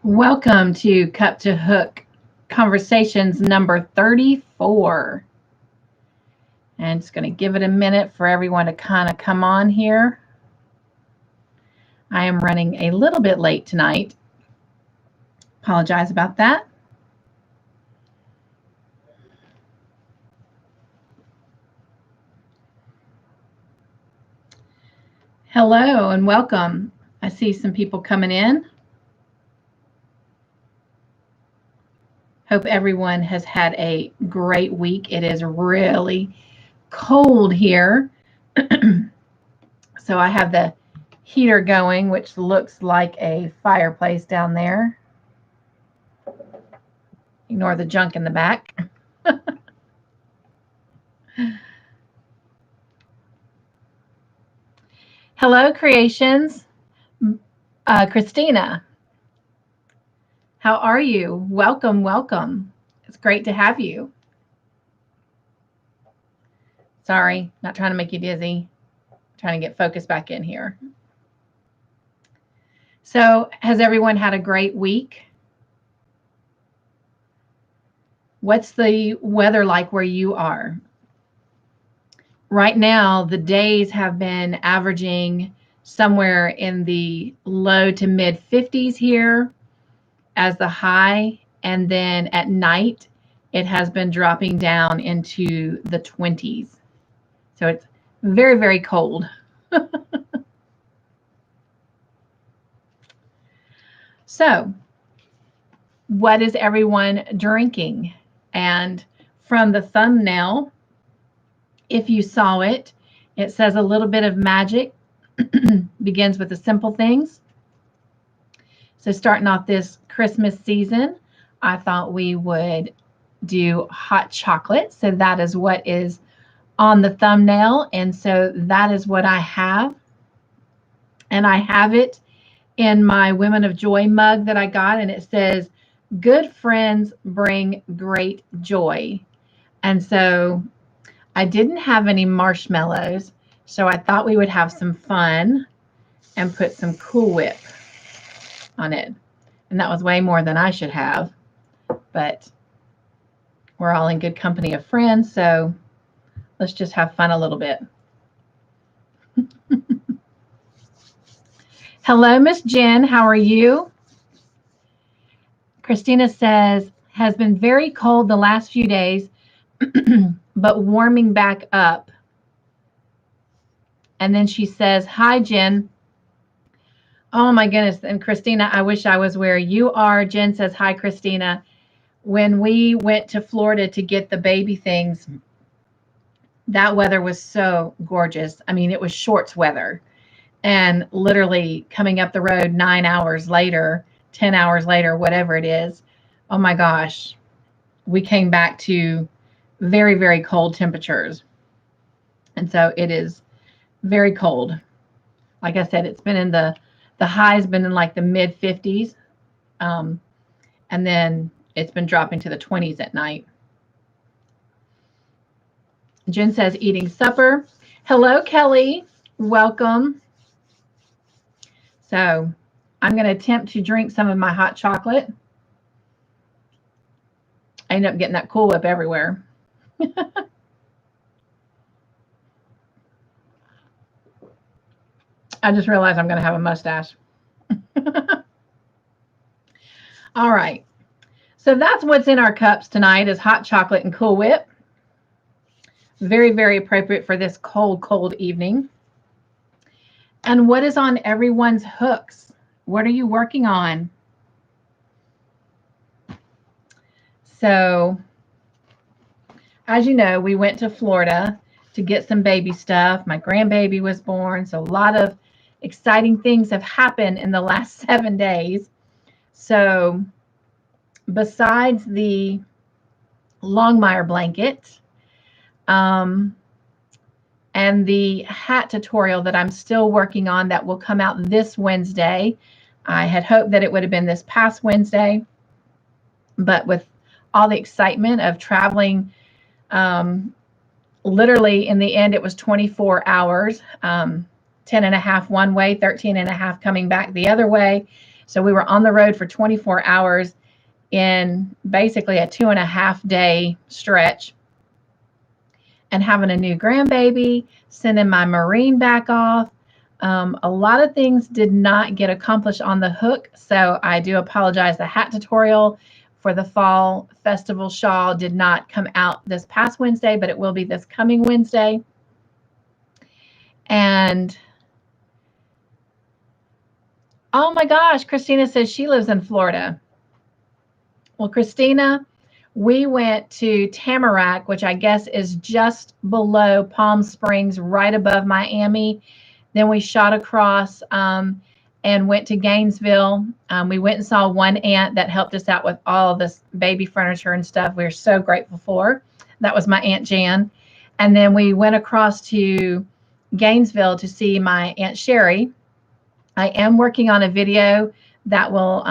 Welcome to Cup to Hook Conversations number 34. And it's going to give it a minute for everyone to kind of come on here. I am running a little bit late tonight. Apologize about that. Hello and welcome. I see some people coming in. Hope everyone has had a great week. It is really cold here. So I have the heater going, which looks like a fireplace down there. Ignore the junk in the back. Hello, Creations. Christina, how are you? Welcome, welcome. It's great to have you. Sorry, not trying to make you dizzy. Trying to get focused back in here. So, has everyone had a great week? What's the weather like where you are? Right now, the days have been averaging somewhere in the low to mid 50s here as the high. And then at night, it has been dropping down into the 20s. So it's very, very cold. So, what is everyone drinking? And from the thumbnail, if you saw it, it says a little bit of magic begins with the simple things. So starting off this Christmas season, I thought we would do hot chocolate. So that is what is on the thumbnail. And so that is what I have. And I have it in my Women of Joy mug that I got. And it says, good friends bring great joy. And so I didn't have any marshmallows. So I thought we would have some fun and put some Cool Whip on it. And that was way more than I should have. But we're all in good company of friends. So let's just have fun a little bit. Hello, Miss Jen. How are you? Christina says, has been very cold the last few days, but warming back up. And then she says, hi, Jen. Oh, my goodness. And Christina, I wish I was where you are. Jen says, hi, Christina. When we went to Florida to get the baby things, that weather was so gorgeous. I mean, it was shorts weather. And literally coming up the road 9 hours later, 10 hours later, whatever it is, oh my gosh, we came back to very, very cold temperatures. And so it is very cold. Like I said, it's been in the high's been in like the mid 50s. And then it's been dropping to the 20s at night. Jen says, eating supper. Hello, Kelly. Welcome. So I'm going to attempt to drink some of my hot chocolate. I end up getting that Cool Whip everywhere. I just realized I'm going to have a mustache. All right. So that's what's in our cups tonight is hot chocolate and Cool Whip. Very, very appropriate for this cold, cold evening. And what is on everyone's hooks? What are you working on? So, as you know, we went to Florida to get some baby stuff. My grandbaby was born. So a lot of exciting things have happened in the last 7 days. So besides the Longmire blanket, and the hat tutorial that I'm still working on that will come out this Wednesday. I had hoped that it would have been this past Wednesday, but with all the excitement of traveling, literally in the end, it was 24 hours, 10 and a half one way, 13 and a half coming back the other way. So we were on the road for 24 hours in basically a 2.5-day stretch, and having a new grandbaby, sending my Marine back off. A lot of things did not get accomplished on the hook, so I do apologize. The hat tutorial for the fall festival shawl did not come out this past Wednesday, but it will be this coming Wednesday. And oh my gosh, Christina says she lives in Florida. Well, Christina, we went to Tamarack, which I guess is just below Palm Springs, right above Miami. Then we shot across and went to Gainesville. We went and saw one aunt that helped us out with all of this baby furniture and stuff. We're so grateful for. That was my Aunt Jan. And then we went across to Gainesville to see my Aunt Sherry. I am working on a video that will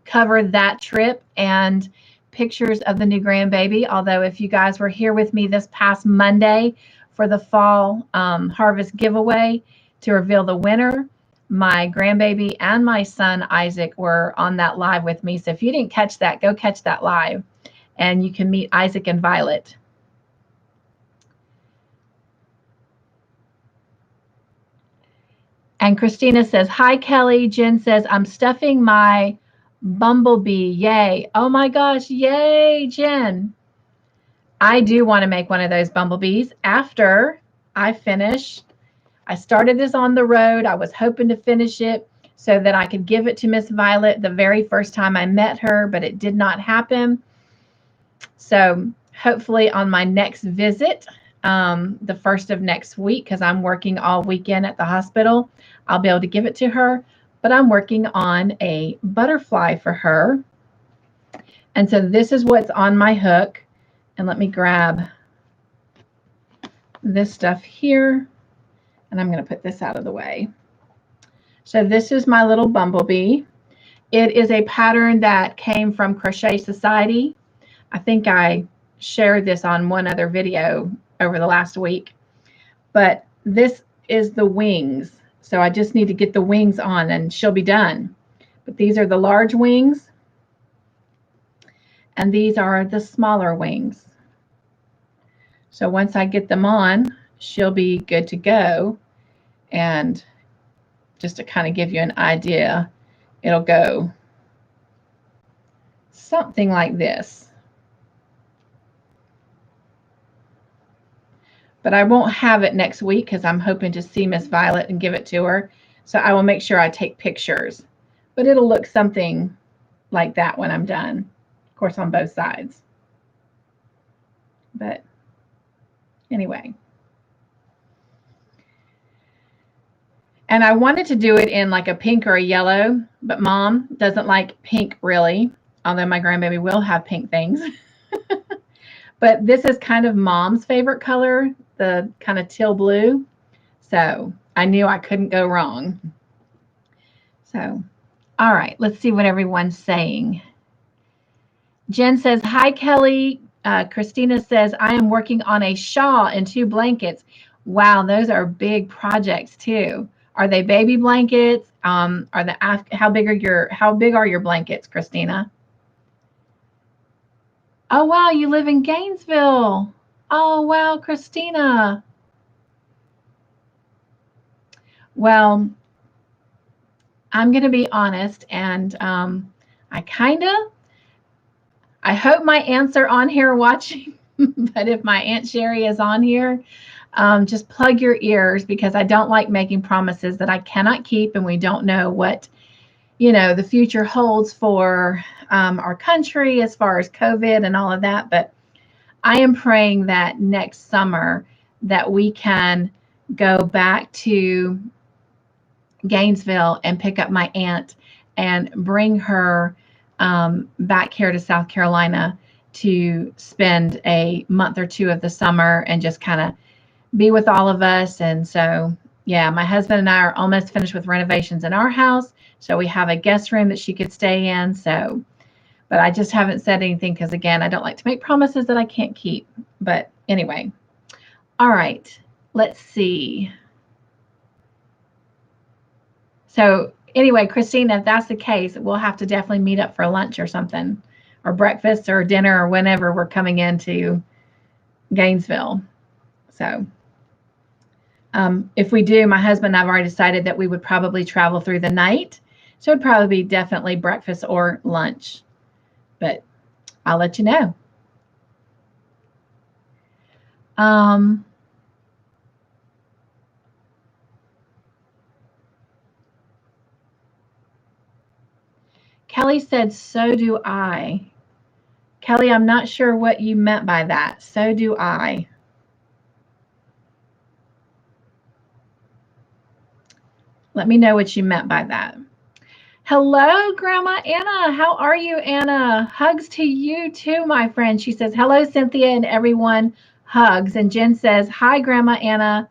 cover that trip and pictures of the new grandbaby. Although if you guys were here with me this past Monday for the fall harvest giveaway to reveal the winner, my grandbaby and my son Isaac were on that live with me. So if you didn't catch that, go catch that live and you can meet Isaac and Violet. And Christina says, hi, Kelly. Jen says, I'm stuffing my bumblebee. Yay. Oh my gosh. Yay, Jen. I do want to make one of those bumblebees after I finish. I started this on the road. I was hoping to finish it so that I could give it to Miss Violet the very first time I met her, but it did not happen. So hopefully on my next visit, the first of next week, because I'm working all weekend at the hospital, I'll be able to give it to her. But I'm working on a butterfly for her. And so this is what's on my hook. And let me grab this stuff here. And I'm going to put this out of the way. So this is my little bumblebee. It is a pattern that came from Crochet Society. I think I shared this on one other video over the last week. But this is the wings. So I just need to get the wings on and she'll be done. But these are the large wings. And these are the smaller wings. So once I get them on, she'll be good to go. And just to kind of give you an idea, it'll go something like this. But I won't have it next week because I'm hoping to see Miss Violet and give it to her. So I will make sure I take pictures. But it'll look something like that when I'm done. Of course, on both sides. But anyway. And I wanted to do it in like a pink or a yellow, but Mom doesn't like pink really, although my grandbaby will have pink things. But this is kind of Mom's favorite color, the kind of teal blue. So I knew I couldn't go wrong. So, all right, let's see what everyone's saying. Jen says, hi, Kelly. Christina says, I am working on a shawl and 2 blankets. Wow, those are big projects too. Are they baby blankets? How big are your blankets, Christina? Oh, wow, you live in Gainesville. Oh, wow, Christina. Well, I'm going to be honest, and I hope my aunts are on here watching, but if my Aunt Sherry is on here, just plug your ears because I don't like making promises that I cannot keep, and we don't know what, the future holds for our country as far as COVID and all of that. But I am praying that next summer that we can go back to Gainesville and pick up my aunt and bring her back here to South Carolina to spend a month or 2 of the summer and just kind of be with all of us. And so, yeah, my husband and I are almost finished with renovations in our house. So we have a guest room that she could stay in. So, but I just haven't said anything because, again, I don't like to make promises that I can't keep. But anyway, all right, let's see. So anyway, Christina, if that's the case, we'll have to definitely meet up for lunch or something, or breakfast or dinner or whenever we're coming into Gainesville. So if we do, my husband and I have already decided that we would probably travel through the night. So it'd probably be definitely breakfast or lunch. But I'll let you know. Kelly said, so do I. Kelly, I'm not sure what you meant by that. So do I. Let me know what you meant by that. Hello, Grandma Anna. How are you, Anna? Hugs to you too, my friend. She says, hello, Cynthia and everyone. Hugs. And Jen says, hi, Grandma Anna.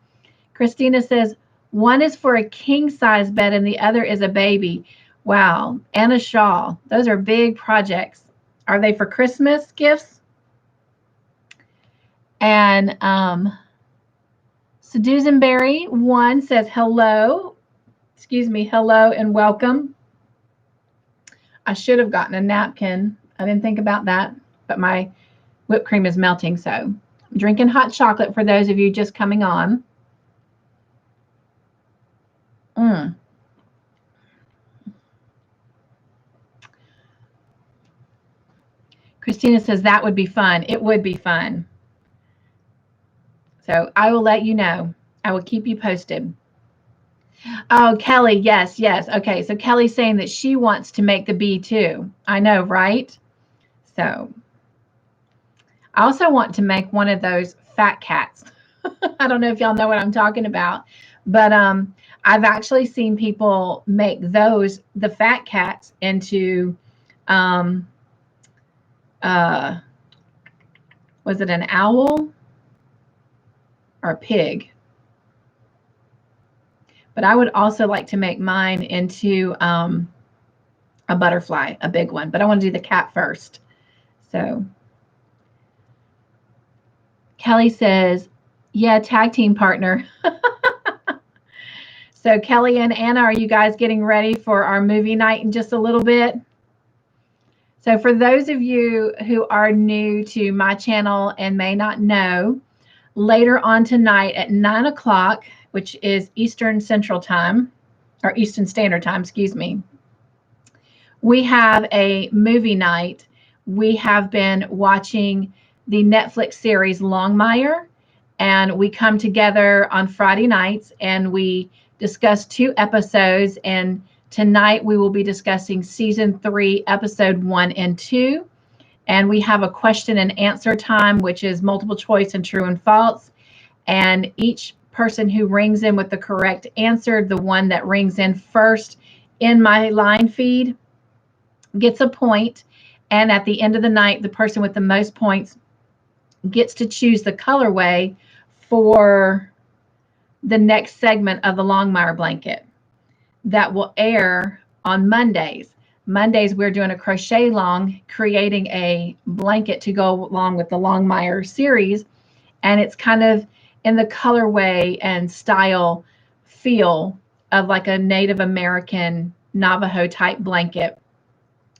Christina says, one is for a king size bed and the other is a baby. Wow. Anna Shaw. Those are big projects. Are they for Christmas gifts? And Sedusenberry 1 says, hello. Excuse me, hello and welcome. I should have gotten a napkin. I didn't think about that, but my whipped cream is melting. So I'm drinking hot chocolate for those of you just coming on. Christina says that would be fun. It would be fun. So I will let you know. I will keep you posted. Oh, Kelly, yes, yes. Okay, so Kelly's saying that she wants to make the bee too. I know, right? So I also want to make one of those fat cats. I don't know if y'all know what I'm talking about, but I've actually seen people make those, the fat cats, into was it an owl or a pig? But I would also like to make mine into a butterfly, a big one. But I want to do the cat first. So Kelly says, yeah, tag team partner. So Kelly and Anna, are you guys getting ready for our movie night in just a little bit? So for those of you who are new to my channel and may not know, later on tonight at 9 o'clock, which is Eastern Central Time, or Eastern Standard Time, excuse me, we have a movie night. We have been watching the Netflix series Longmire, and we come together on Friday nights and we discuss 2 episodes. And tonight we will be discussing season 3, episode 1 and 2. And we have a question and answer time, which is multiple choice and true and false. And each person who rings in with the correct answer, the one that rings in first in my line feed, gets a point. And at the end of the night, the person with the most points gets to choose the colorway for the next segment of the Longmire blanket that will air on Mondays. Mondays, we're doing a crochet long, creating a blanket to go along with the Longmire series. And it's kind of in the colorway and style feel of like a Native American Navajo type blanket.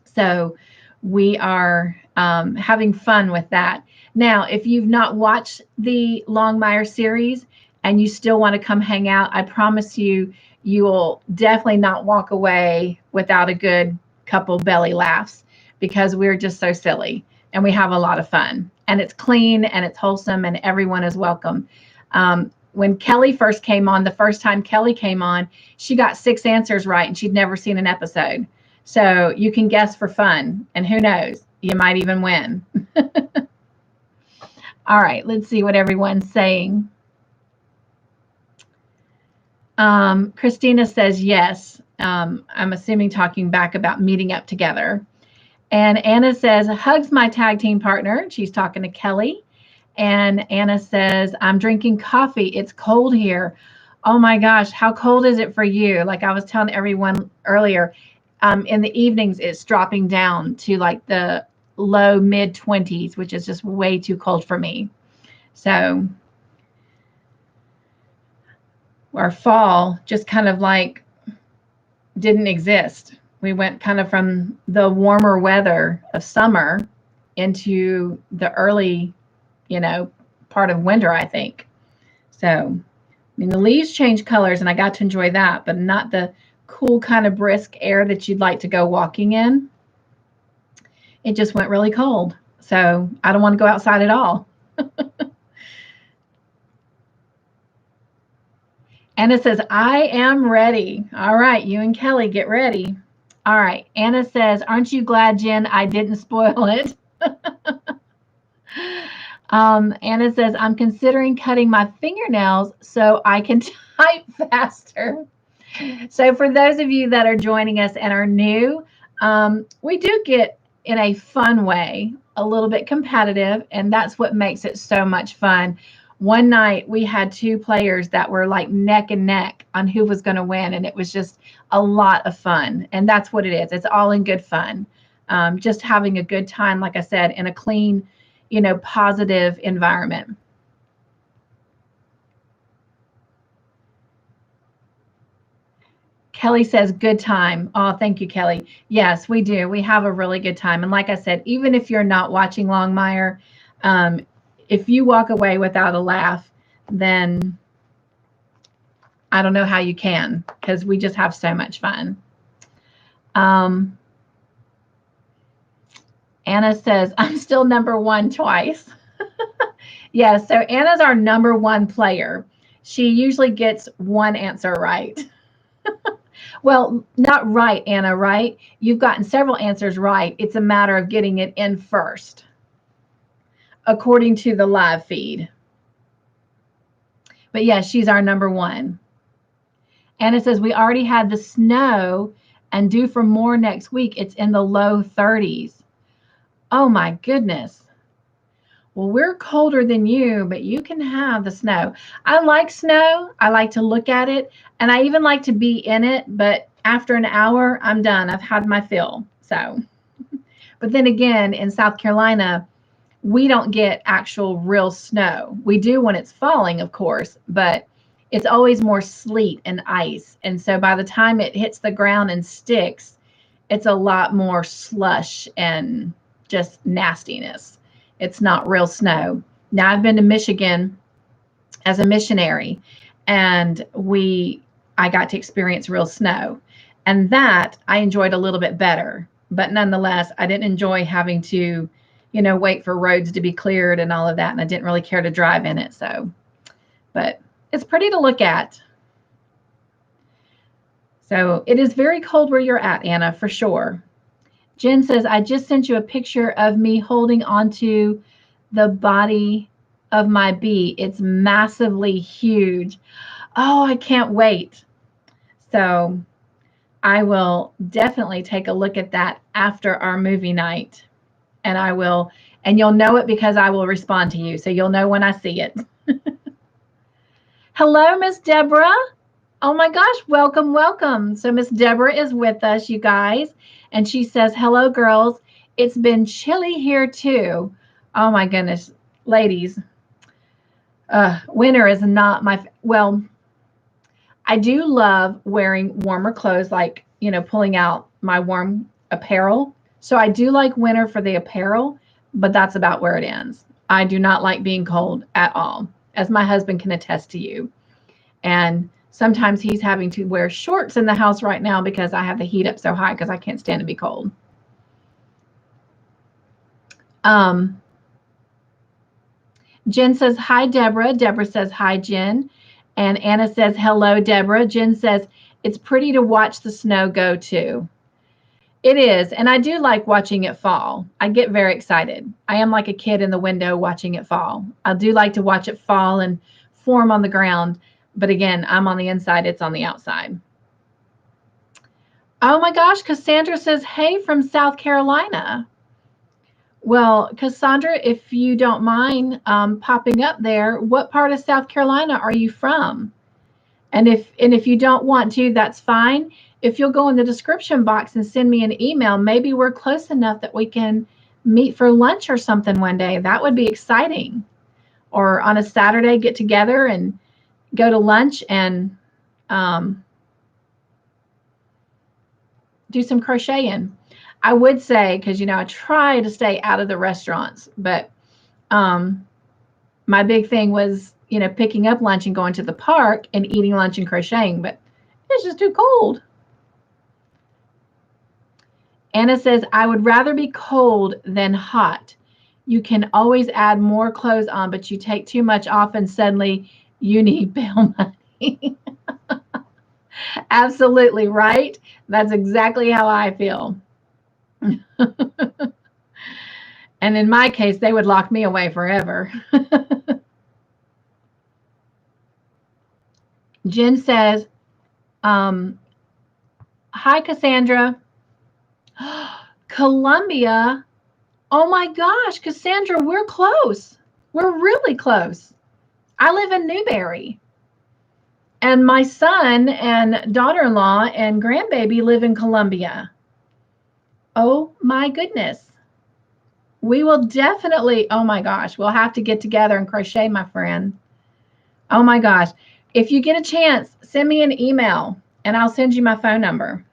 So we are having fun with that. Now, if you've not watched the Longmire series and you still want to come hang out, I promise you, you will definitely not walk away without a good couple belly laughs, because we're just so silly and we have a lot of fun. And it's clean and it's wholesome and everyone is welcome. When Kelly first came on, the first time Kelly came on, she got 6 answers right and she'd never seen an episode. So you can guess for fun, and who knows, you might even win. All right, let's see what everyone's saying. Christina says yes. I'm assuming talking back about meeting up together. And Anna says, hugs my tag team partner. She's talking to Kelly. And Anna says, I'm drinking coffee. It's cold here. Oh my gosh, how cold is it for you? Like I was telling everyone earlier, in the evenings, it's dropping down to like the low mid 20s, which is just way too cold for me. So our fall just kind of like didn't exist. We went kind of from the warmer weather of summer into the early, you know, part of winter, I think. So, I mean, the leaves change colors and I got to enjoy that, but not the cool kind of brisk air that you'd like to go walking in. It just went really cold. So, I don't want to go outside at all. Anna says, I am ready. All right, you and Kelly, get ready. All right. Anna says, aren't you glad, Jen, I didn't spoil it? Anna says, I'm considering cutting my fingernails so I can type faster. So, for those of you that are joining us and are new, we do get in a fun way a little bit competitive, and that's what makes it so much fun. One night we had two players that were like neck and neck on who was going to win, and it was just a lot of fun. And that's what it is. It's all in good fun. Just having a good time, like I said, in a clean, you know, positive environment. Kelly says, good time. Oh, thank you, Kelly. Yes, we do. We have a really good time. And like I said, even if you're not watching Longmire, um, if you walk away without a laugh, then I don't know how you can, because we just have so much fun. Um, Anna says, I'm still number one twice. Yeah, so Anna's our number one player. She usually gets one answer right. Well, not right, Anna, right? You've gotten several answers right. It's a matter of getting it in first, according to the live feed. But yes, she's our number one. Anna says, we already had the snow and due for more next week. It's in the low 30s. Oh my goodness. Well, we're colder than you, but you can have the snow. I like snow. I like to look at it, and I even like to be in it, but after an hour, I'm done. I've had my fill. So, but then again, in South Carolina, we don't get actual real snow. We do when it's falling, of course, but it's always more sleet and ice. And so by the time it hits the ground and sticks, it's a lot more slush and just nastiness. It's not real snow. Now, I've been to Michigan as a missionary, and I got to experience real snow. And that I enjoyed a little bit better. But nonetheless, I didn't enjoy having to, you know, wait for roads to be cleared and all of that. And I didn't really care to drive in it. So, but it's pretty to look at. So it is very cold where you're at, Anna, for sure. Jen says, I just sent you a picture of me holding onto the body of my bee. It's massively huge. Oh, I can't wait. So I will definitely take a look at that after our movie night. And and you'll know it because I will respond to you. So you'll know when I see it. Hello, Miss Deborah. Oh my gosh, welcome, welcome. So Miss Deborah is with us, you guys. And she says, hello, girls. It's been chilly here too. Oh my goodness, ladies. Winter is not well, I do love wearing warmer clothes, like, you know, pulling out my warm apparel. So I do like winter for the apparel, but that's about where it ends. I do not like being cold at all, as my husband can attest to you. And sometimes he's having to wear shorts in the house right now because I have the heat up so high because I can't stand to be cold. Jen says, hi, Deborah. Deborah says, hi, Jen. And Anna says, hello, Deborah. Jen says, it's pretty to watch the snow go too. It is. And I do like watching it fall. I get very excited. I am like a kid in the window watching it fall. I do like to watch it fall and form on the ground. But again, I'm on the inside. It's on the outside. Oh my gosh. Cassandra says, hey, from South Carolina. Well, Cassandra, if you don't mind popping up there, what part of South Carolina are you from? And if you don't want to, that's fine. If you'll go in the description box and send me an email, maybe we're close enough that we can meet for lunch or something one day. That would be exciting. Or on a Saturday, get together and go to lunch and do some crocheting. I would say, because, I try to stay out of the restaurants, but my big thing was, picking up lunch and going to the park and eating lunch and crocheting, but it's just too cold. Anna says, I would rather be cold than hot. You can always add more clothes on, but you take too much off and suddenly you need bail money. Absolutely right. That's exactly how I feel. And in my case, they would lock me away forever. Jen says, hi, Cassandra. Columbia. Oh my gosh, Cassandra, we're close. We're really close. I live in Newberry. And my son and daughter-in-law and grandbaby live in Columbia. Oh my goodness. We will definitely, oh my gosh, we'll have to get together and crochet, my friend. Oh my gosh. If you get a chance, send me an email and I'll send you my phone number.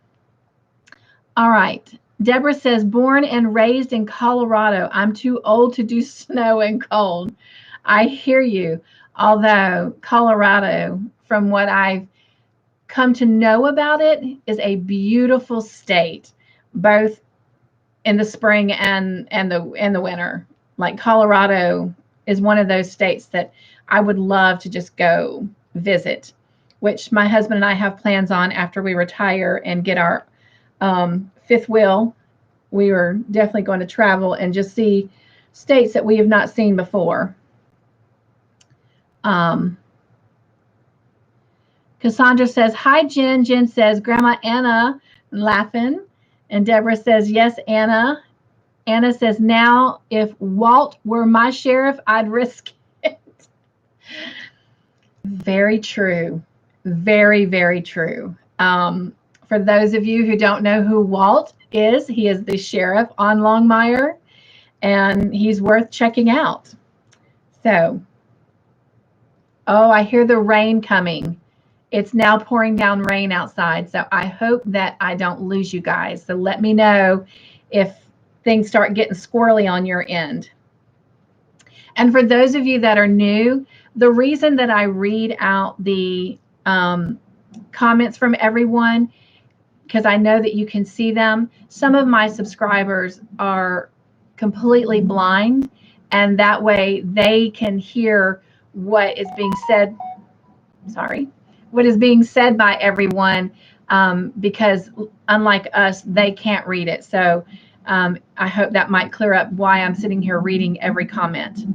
All right. Deborah says, born and raised in Colorado. I'm too old to do snow and cold. I hear you. Although Colorado, from what I've come to know about it, is a beautiful state, both in the spring and the winter. Like Colorado is one of those states that I would love to just go visit, which my husband and I have plans on after we retire and get our fifth wheel. We are definitely going to travel and just see states that we have not seen before. Cassandra says, hi, Jen. Jen says, Grandma Anna, laughing. And Deborah says, yes, Anna. Anna says, now, if Walt were my sheriff, I'd risk it. Very true. Very, very true. For those of you who don't know who Walt is, he is the sheriff on Longmire, and he's worth checking out. So, oh, I hear the rain coming. It's now pouring down rain outside, so I hope that I don't lose you guys. So let me know if things start getting squirrely on your end. And for those of you that are new, the reason that I read out the comments from everyone, because I know that you can see them. Some of my subscribers are completely blind, and that way they can hear what is being said. Sorry. What is being said by everyone, because unlike us, they can't read it. So I hope that might clear up why I'm sitting here reading every comment.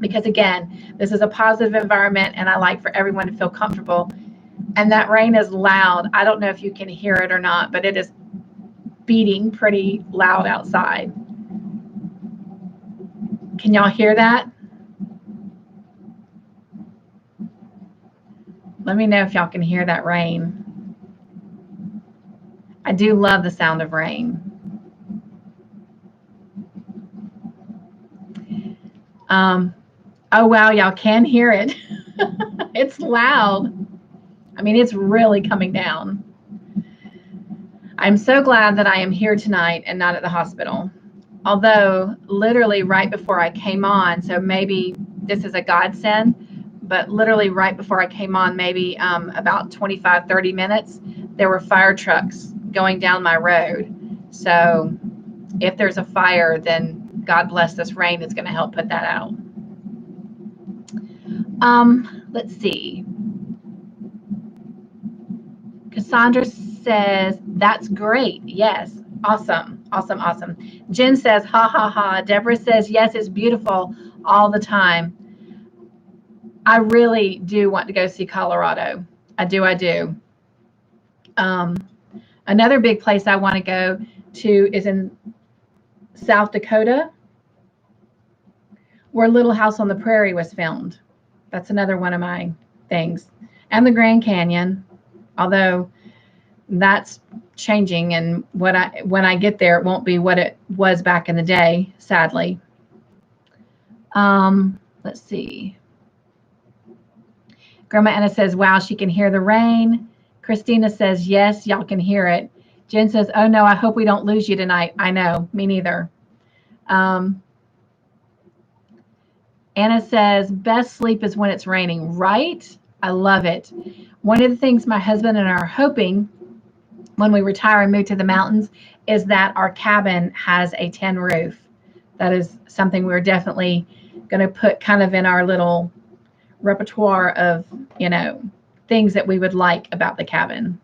Because again, this is a positive environment and I like for everyone to feel comfortable. And that rain is loud. I don't know if you can hear it or not, but it is beating pretty loud outside. Can y'all hear that? Let me know if y'all can hear that rain. I do love the sound of rain. Oh, wow, y'all can hear it. It's loud. I mean, it's really coming down. I'm so glad that I am here tonight and not at the hospital. Although, literally right before I came on, so maybe this is a godsend, but literally right before I came on, maybe about 25, 30 minutes, there were fire trucks going down my road. So if there's a fire, then God bless this rain is going to help put that out. Let's see. Cassandra says, that's great. Yes. Awesome. Awesome. Awesome. Jen says, ha, ha, ha. Deborah says, yes, it's beautiful all the time. I really do want to go see Colorado. I do. I do. Another big place I want to go to is in South Dakota, where Little House on the Prairie was filmed. That's another one of my things. And the Grand Canyon, although that's changing, and when I get there, it won't be what it was back in the day, sadly. Let's see. Grandma Anna says, wow, she can hear the rain. Christina says, yes, y'all can hear it. Jen says, oh no, I hope we don't lose you tonight. I know, me neither. Anna says, best sleep is when it's raining, right? I love it. One of the things my husband and I are hoping when we retire and move to the mountains is that our cabin has a tin roof. That is something we're definitely going to put kind of in our little repertoire of, you know, things that we would like about the cabin.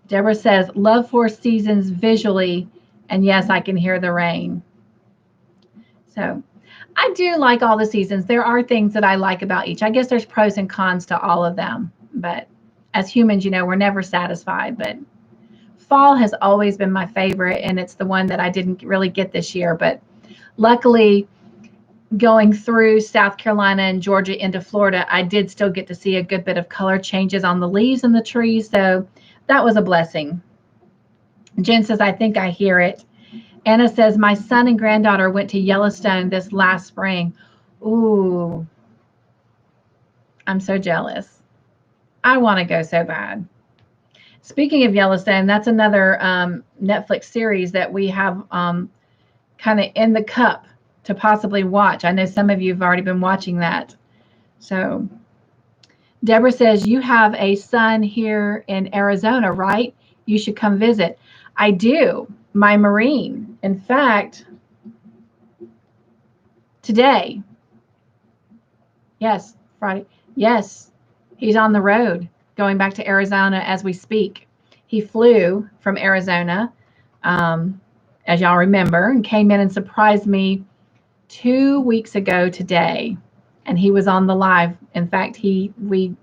Deborah says, love Four Seasons visually, and yes, I can hear the rain. So I do like all the seasons. There are things that I like about each. I guess there's pros and cons to all of them. But as humans, you know, we're never satisfied. But fall has always been my favorite, and it's the one that I didn't really get this year. But luckily, going through South Carolina and Georgia into Florida, I did still get to see a good bit of color changes on the leaves and the trees. So that was a blessing. Jen says, I think I hear it. Anna says, my son and granddaughter went to Yellowstone this last spring. Ooh, I'm so jealous. I want to go so bad. Speaking of Yellowstone, that's another Netflix series that we have kind of in the cup to possibly watch. I know some of you have already been watching that. So Deborah says, you have a son here in Arizona, right? You should come visit. I do. My Marine. In fact, today, yes, Friday, yes, he's on the road going back to Arizona as we speak. He flew from Arizona, as y'all remember, and came in and surprised me 2 weeks ago today. And he was on the live. In fact, we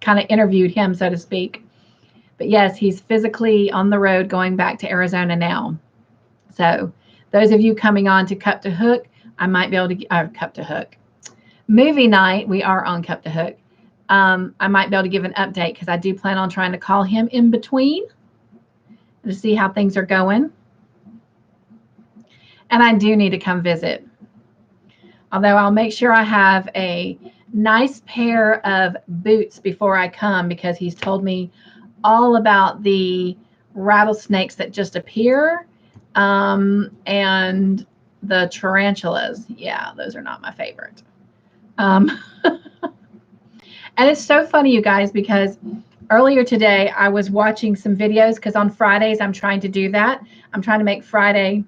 kind of interviewed him, so to speak. But yes, he's physically on the road going back to Arizona now. So those of you coming on to Cup to Hook, I might be able to Cup to Hook. Movie night, we are on Cup to Hook. I might be able to give an update because I do plan on trying to call him in between to see how things are going. And I do need to come visit. Although I'll make sure I have a nice pair of boots before I come because he's told me all about the rattlesnakes that just appear and the tarantulas. Yeah, those are not my favorite. And it's so funny, you guys, because earlier today I was watching some videos because on Fridays I'm trying to do that. I'm trying to make Friday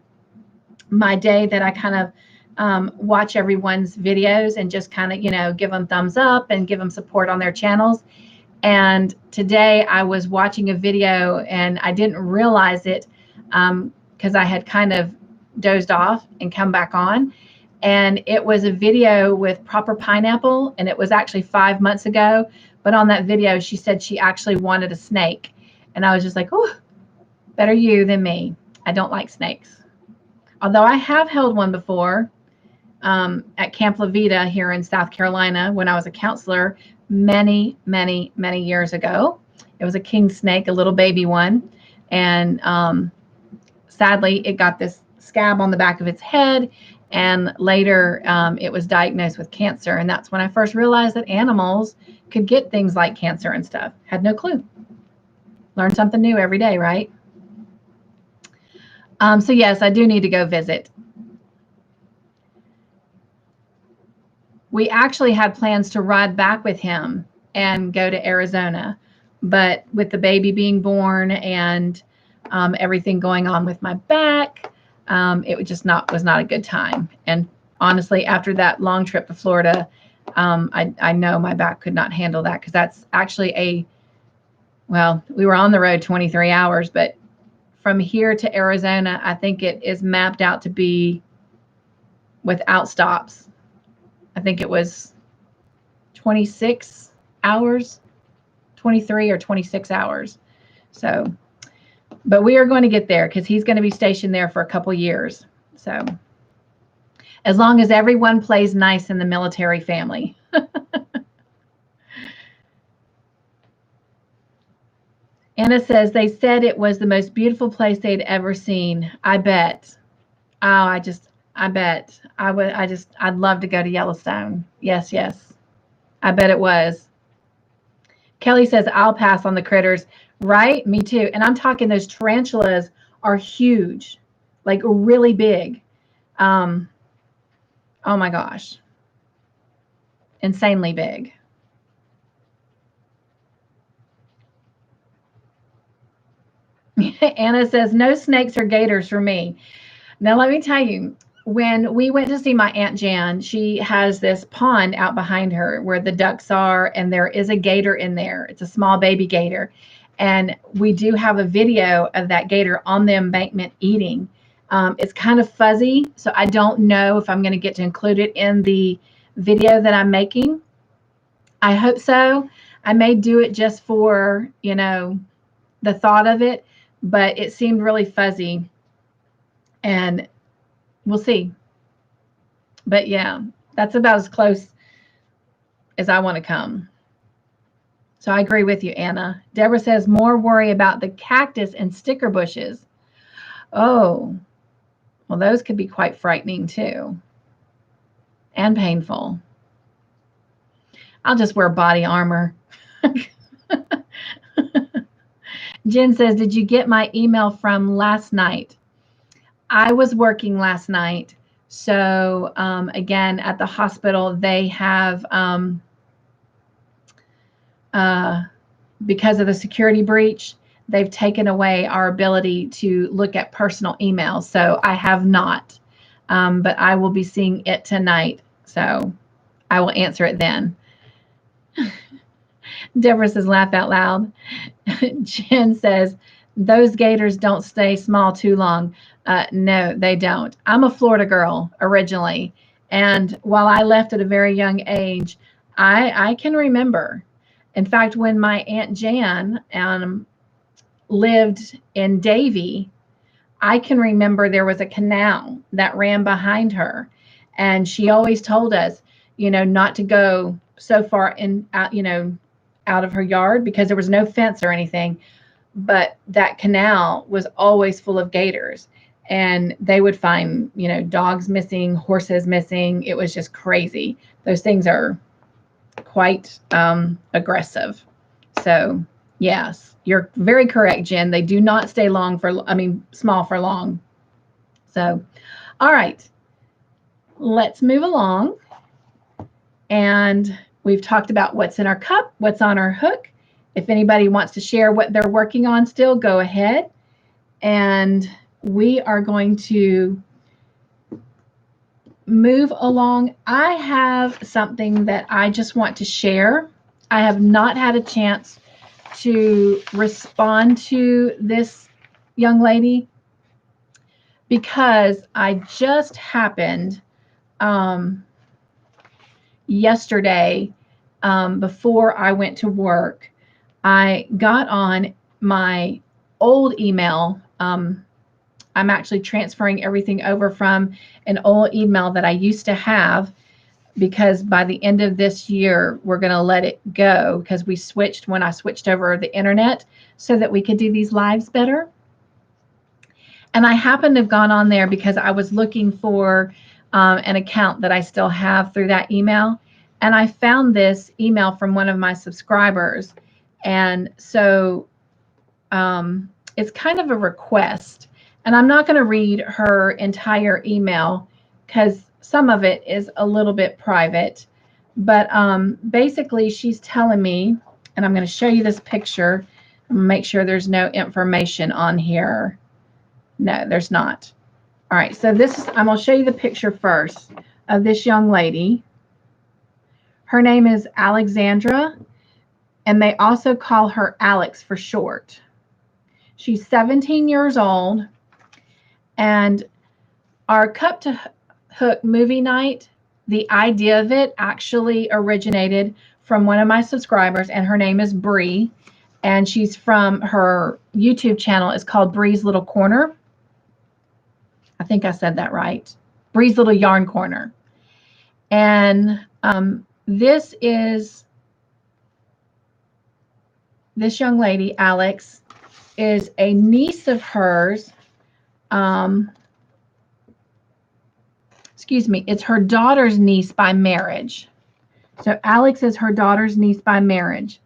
my day that I kind of watch everyone's videos and just kind of, you know, give them thumbs up and give them support on their channels. And today I was watching a video and I didn't realize it because I had kind of dozed off and come back on. And it was a video with Proper Pineapple, and it was actually 5 months ago. But on that video, she said she actually wanted a snake. And I was just like, oh, better you than me. I don't like snakes. Although I have held one before at Camp La Vida here in South Carolina when I was a counselor many, many, many years ago. It was a king snake, a little baby one. And sadly, it got this scab on the back of its head. And later, it was diagnosed with cancer. And that's when I first realized that animals could get things like cancer and stuff. Had no clue. Learn something new every day, right? So yes, I do need to go visit. We actually had plans to ride back with him and go to Arizona. But with the baby being born and everything going on with my back, it was not a good time. And honestly, after that long trip to Florida, I know my back could not handle that because that's actually we were on the road 23 hours, but from here to Arizona, I think it is mapped out to be without stops. I think it was 26 hours, 23 or 26 hours. So, but we are going to get there because he's going to be stationed there for a couple years. So as long as everyone plays nice in the military family. Anna says, they said it was the most beautiful place they'd ever seen. I bet. Oh, I bet. I'd love to go to Yellowstone. Yes, yes. I bet it was. Kelly says, I'll pass on the critters. Right? Me too. And I'm talking those tarantulas are huge, like really big. Oh my gosh. Insanely big. Anna says, no snakes or gators for me. Now, let me tell you, when we went to see my Aunt Jan, she has this pond out behind her where the ducks are, and there is a gator in there. It's a small baby gator. And we do have a video of that gator on the embankment eating. It's kind of fuzzy, so I don't know if I'm going to get to include it in the video that I'm making. I hope so. I may do it just for, the thought of it, but it seemed really fuzzy, and we'll see. But yeah, that's about as close as I want to come. So I agree with you, Anna. Deborah says, more worry about the cactus and sticker bushes. Oh, well, those could be quite frightening too, and painful. I'll just wear body armor. Jen says, did you get my email from last night? I was working last night. So again, at the hospital, they have, because of the security breach, they've taken away our ability to look at personal emails. So I have not, but I will be seeing it tonight. So I will answer it then. Deborah says, laugh out loud. Jen says, those gators don't stay small too long. No, they don't. I'm a Florida girl originally. And while I left at a very young age, I can remember. In fact, when my Aunt Jan lived in Davie, I can remember there was a canal that ran behind her. And she always told us, not to go so far out of her yard because there was no fence or anything. But that canal was always full of gators, and they would find, dogs missing, horses missing. It was just crazy. Those things are quite aggressive. So yes, you're very correct, Jen. They do not stay small for long. So, all right, let's move along. And we've talked about what's in our cup, what's on our hook. If anybody wants to share what they're working on still, go ahead. And we are going to move along. I have something that I just want to share. I have not had a chance to respond to this young lady because I just happened yesterday, before I went to work, I got on my old email. I'm actually transferring everything over from an old email that I used to have, because by the end of this year, we're going to let it go because when I switched over the internet so that we could do these lives better. And I happened to have gone on there because I was looking for an account that I still have through that email. And I found this email from one of my subscribers. And so it's kind of a request. And I'm not going to read her entire email because some of it is a little bit private. But basically, she's telling me, and I'm going to show you this picture. I'm going to make sure there's no information on here. No, there's not. All right, so I'm going to show you the picture first of this young lady. Her name is Alexandra, and they also call her Alex for short. She's 17 years old, and our Cup to Hook movie night, the idea of it actually originated from one of my subscribers, and her name is Bree, and she's from her YouTube channel. It's called Bree's Little Corner. I think I said that right. Bree's Little Yarn Corner. And this young lady, Alex, is a niece of hers. It's her daughter's niece by marriage. So Alex is her daughter's niece by marriage.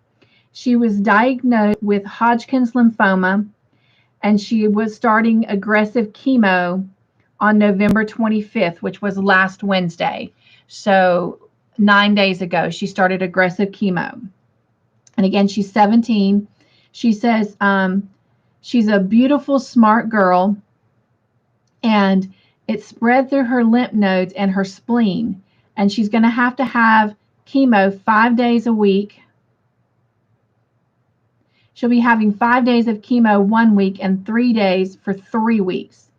She was diagnosed with Hodgkin's lymphoma, and she was starting aggressive chemo on November 25th, which was last Wednesday. So 9 days ago, she started aggressive chemo. And again, she's 17. She says she's a beautiful, smart girl, and it spread through her lymph nodes and her spleen. And she's going to have chemo 5 days a week. She'll be having 5 days of chemo 1 week and 3 days for 3 weeks.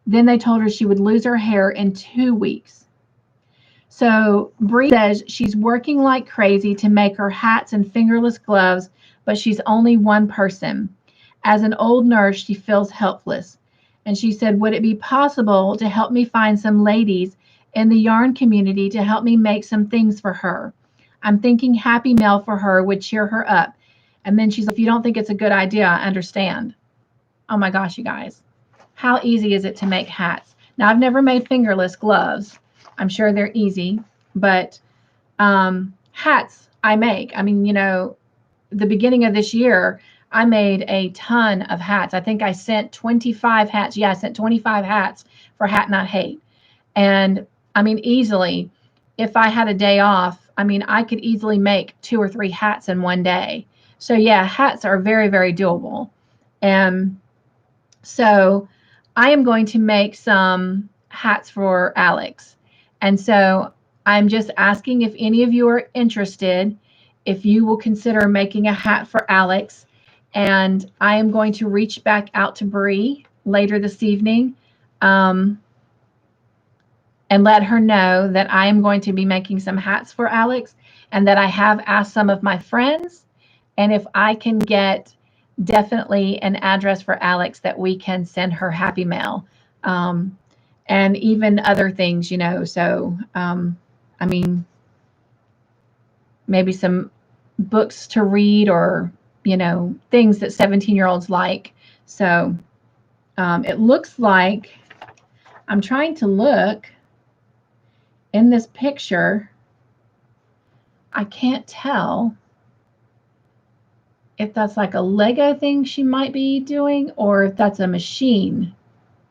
Then they told her she would lose her hair in 2 weeks. So Bree says she's working like crazy to make her hats and fingerless gloves, but she's only one person. As an old nurse, she feels helpless. And she said, would it be possible to help me find some ladies in the yarn community to help me make some things for her? I'm thinking Happy Mail for her would cheer her up. And then she's like, if you don't think it's a good idea, I understand. Oh my gosh, you guys. How easy is it to make hats? Now, I've never made fingerless gloves. I'm sure they're easy, but hats I make. I mean, you know, the beginning of this year, I made a ton of hats. I think I sent 25 hats. Yeah, I sent 25 hats for Hat Not Hate. And I mean, easily, if I had a day off, I mean, I could easily make 2 or 3 hats in one day. So yeah, hats are very, very doable. And so I am going to make some hats for Alex. And so I'm just asking if any of you are interested, if you will consider making a hat for Alex. And I am going to reach back out to Bree later this evening and let her know that I am going to be making some hats for Alex and that I have asked some of my friends. And if I can get definitely an address for Alex that we can send her Happy Mail. And even other things, you know, so, I mean, maybe some books to read or, you know, things that 17-year-olds like. So it looks like, I'm trying to look in this picture. I can't tell if that's like a Lego thing she might be doing or if that's a machine.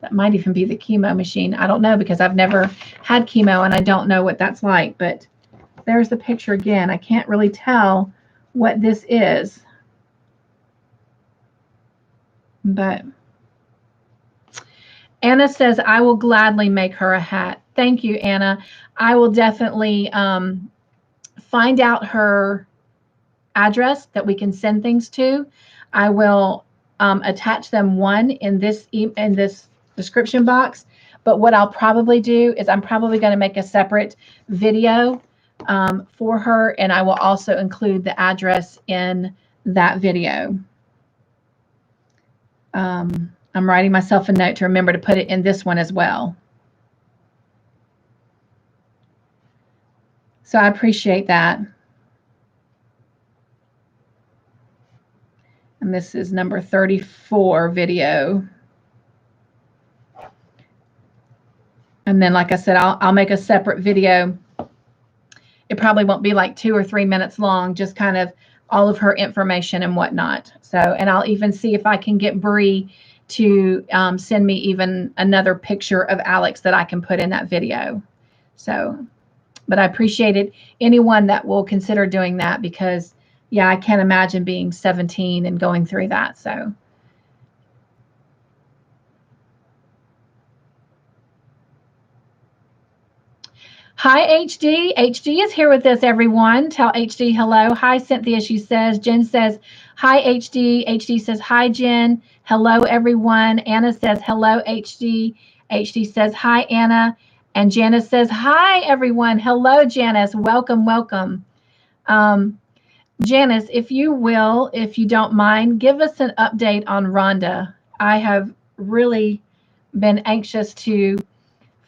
That might even be the chemo machine. I don't know because I've never had chemo and I don't know what that's like. But there's the picture again. I can't really tell what this is. But Anna says, I will gladly make her a hat. Thank you, Anna. I will definitely find out her address that we can send things to. I will attach them one in this description box. But what I'll probably do is I'm probably going to make a separate video for her, and I will also include the address in that video. I'm writing myself a note to remember to put it in this one as well. So I appreciate that. And this is number 34 video. And then, like I said, I'll make a separate video. It probably won't be like 2 or 3 minutes long, just kind of all of her information and whatnot. So, and I'll even see if I can get Bree to send me even another picture of Alex that I can put in that video. So, but I appreciate it. Anyone that will consider doing that, because yeah, I can't imagine being 17 and going through that. So. Hi, HD. HD is here with us, everyone. Tell HD hello. Hi, Cynthia, she says. Jen says, hi, HD. HD says, hi, Jen. Hello, everyone. Anna says, hello, HD. HD says, hi, Anna. And Janice says, hi, everyone. Hello, Janice. Welcome, welcome. Janice, if you will, if you don't mind, give us an update on Rhonda. I have really been anxious to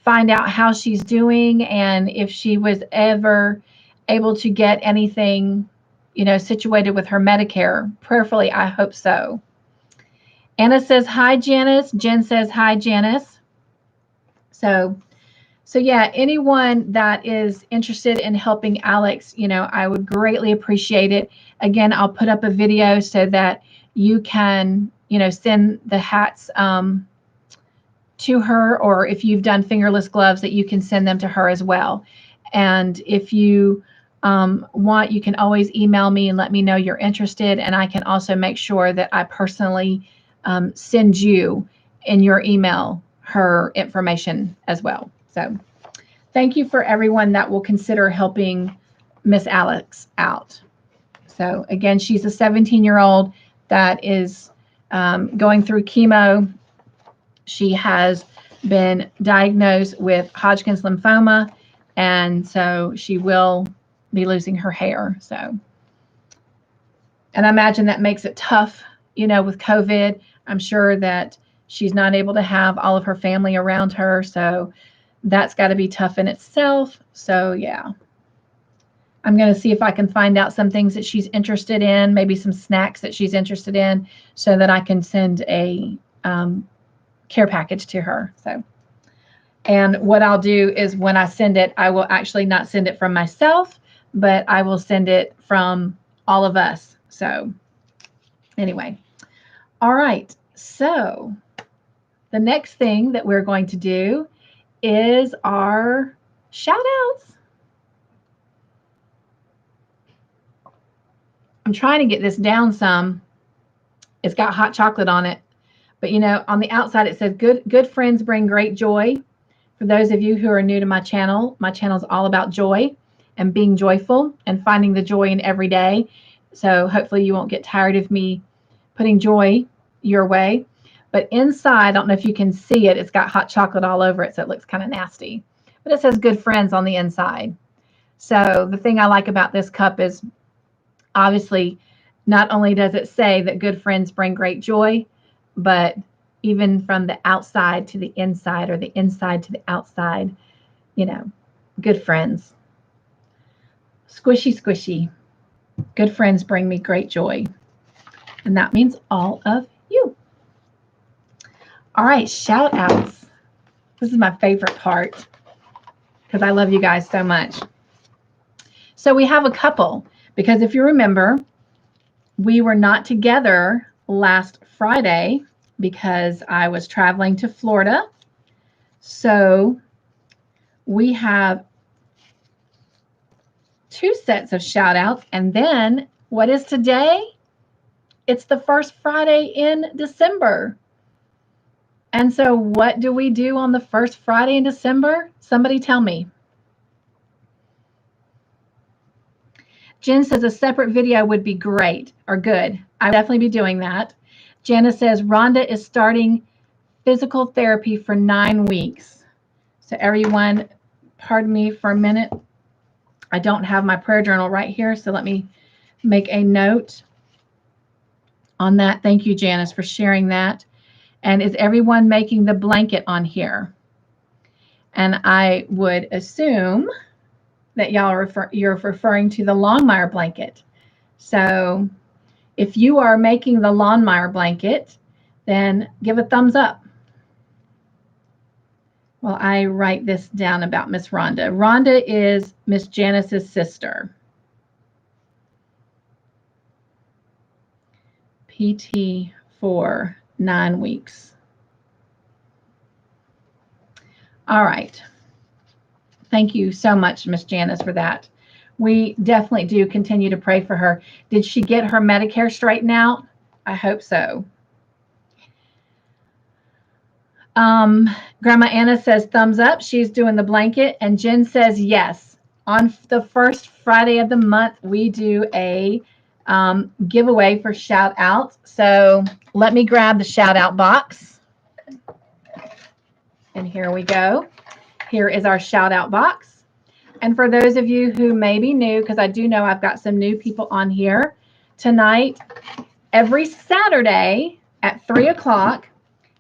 find out how she's doing and if she was ever able to get anything, you know, situated with her Medicare. Prayerfully, I hope so. Anna says, hi, Janice. Jen says, hi, Janice. So So yeah, anyone that is interested in helping Alex, I would greatly appreciate it. Again, I'll put up a video so that you can, send the hats to her, or if you've done fingerless gloves, that you can send them to her as well. And if you want, you can always email me and let me know you're interested. And I can also make sure that I personally send you in your email her information as well. So thank you for everyone that will consider helping Miss Alex out. So again, she's a 17-year-old that is going through chemo. She has been diagnosed with Hodgkin's lymphoma, and so she will be losing her hair. So, and I imagine that makes it tough, with COVID. I'm sure that she's not able to have all of her family around her. So that's got to be tough in itself. So yeah, I'm going to see if I can find out some things that she's interested in, maybe some snacks that she's interested in, so that I can send a care package to her. So, and what I'll do is when I send it, I will actually not send it from myself, but I will send it from all of us. So anyway, all right. So the next thing that we're going to do is our shout outs. I'm trying to get this down some. It's got hot chocolate on it, but on the outside it says good friends bring great joy. For those of you who are new to my channel is all about joy and being joyful and finding the joy in every day. So hopefully you won't get tired of me putting joy your way. But inside, I don't know if you can see it, it's got hot chocolate all over it, so it looks kind of nasty. But it says good friends on the inside. So the thing I like about this cup is, obviously, not only does it say that good friends bring great joy, but even from the outside to the inside, or the inside to the outside, good friends. Squishy, squishy. Good friends bring me great joy. And that means all of you. All right, shout outs. This is my favorite part because I love you guys so much. So we have a couple, because if you remember, we were not together last Friday because I was traveling to Florida. So we have 2 sets of shout outs. And then what is today? It's the first Friday in December. And so what do we do on the first Friday in December? Somebody tell me. Jen says a separate video would be great, or good. I'll definitely be doing that. Jana says Rhonda is starting physical therapy for 9 weeks. So everyone, pardon me for a minute. I don't have my prayer journal right here, so let me make a note on that. Thank you, Janice, for sharing that. And is everyone making the blanket on here? And I would assume that you're referring to the Longmire blanket. So if you are making the Longmire blanket, then give a thumbs up. Well, I write this down about Miss Rhonda. Rhonda is Miss Janice's sister. PT for 9 weeks. All right. Thank you so much, Miss Janice, for that. We definitely do continue to pray for her. Did she get her Medicare straightened out? I hope so. Grandma Anna says thumbs up. She's doing the blanket. And Jen says yes. On the first Friday of the month, we do a giveaway for shout outs. So let me grab the shout out box. And here we go. Here is our shout out box. And for those of you who may be new, because I do know I've got some new people on here tonight, every Saturday at 3 o'clock,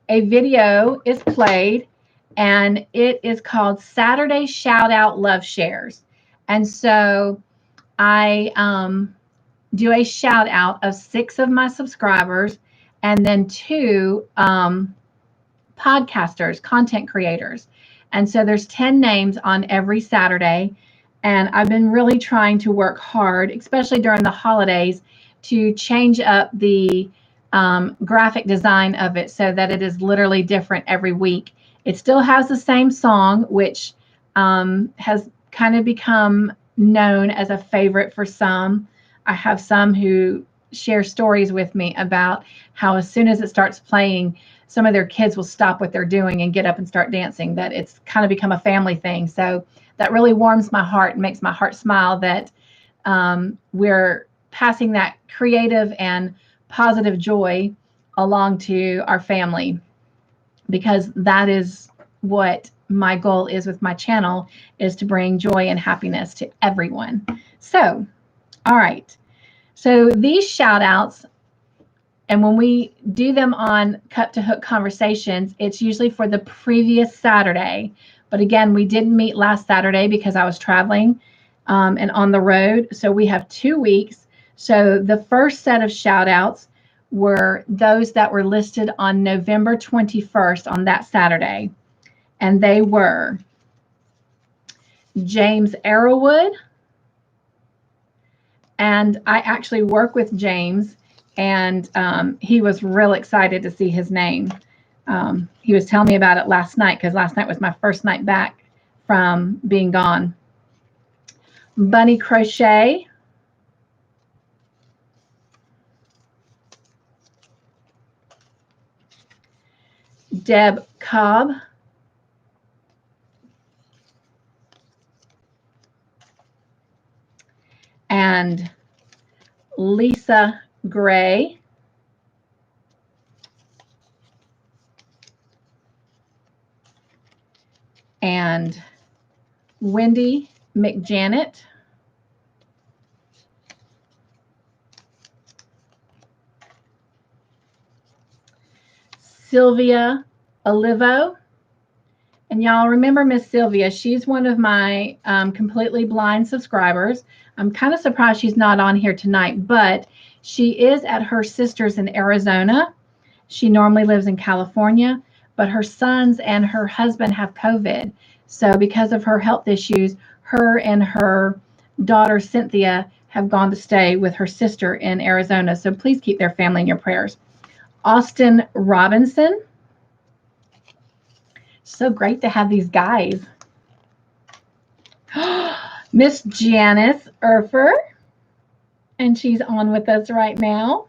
a video is played, and it is called Saturday Shout Out Love Shares. And so I do a shout out of 6 of my subscribers, and then 2 podcasters, content creators. And so there's 10 names on every Saturday. And I've been really trying to work hard, especially during the holidays, to change up the graphic design of it so that it is literally different every week. It still has the same song, which has kind of become known as a favorite for some. I have some who share stories with me about how as soon as it starts playing, some of their kids will stop what they're doing and get up and start dancing, that it's kind of become a family thing. So that really warms my heart and makes my heart smile that we're passing that creative and positive joy along to our family, because that is what my goal is with my channel, is to bring joy and happiness to everyone. So, all right. So these shout outs, and when we do them on Cup to Hook Conversations, it's usually for the previous Saturday. But again, we didn't meet last Saturday because I was traveling and on the road. So we have 2 weeks. So the first set of shout outs were those that were listed on November 21st on that Saturday. And they were James Arrowwood. And I actually work with James, and he was real excited to see his name. He was telling me about it last night, because last night was my first night back from being gone. Bunny Crochet. Deb Cobb. And Lisa Gray. And Wendy McJanet. Sylvia Olivo. And y'all remember Miss Sylvia. She's one of my completely blind subscribers. I'm kind of surprised she's not on here tonight, but she is at her sister's in Arizona. She normally lives in California, but her sons and her husband have COVID. So because of her health issues, her and her daughter Cynthia have gone to stay with her sister in Arizona. So please keep their family in your prayers. Austin Robinson. So great to have these guys. Miss Janice Erfer, and she's on with us right now.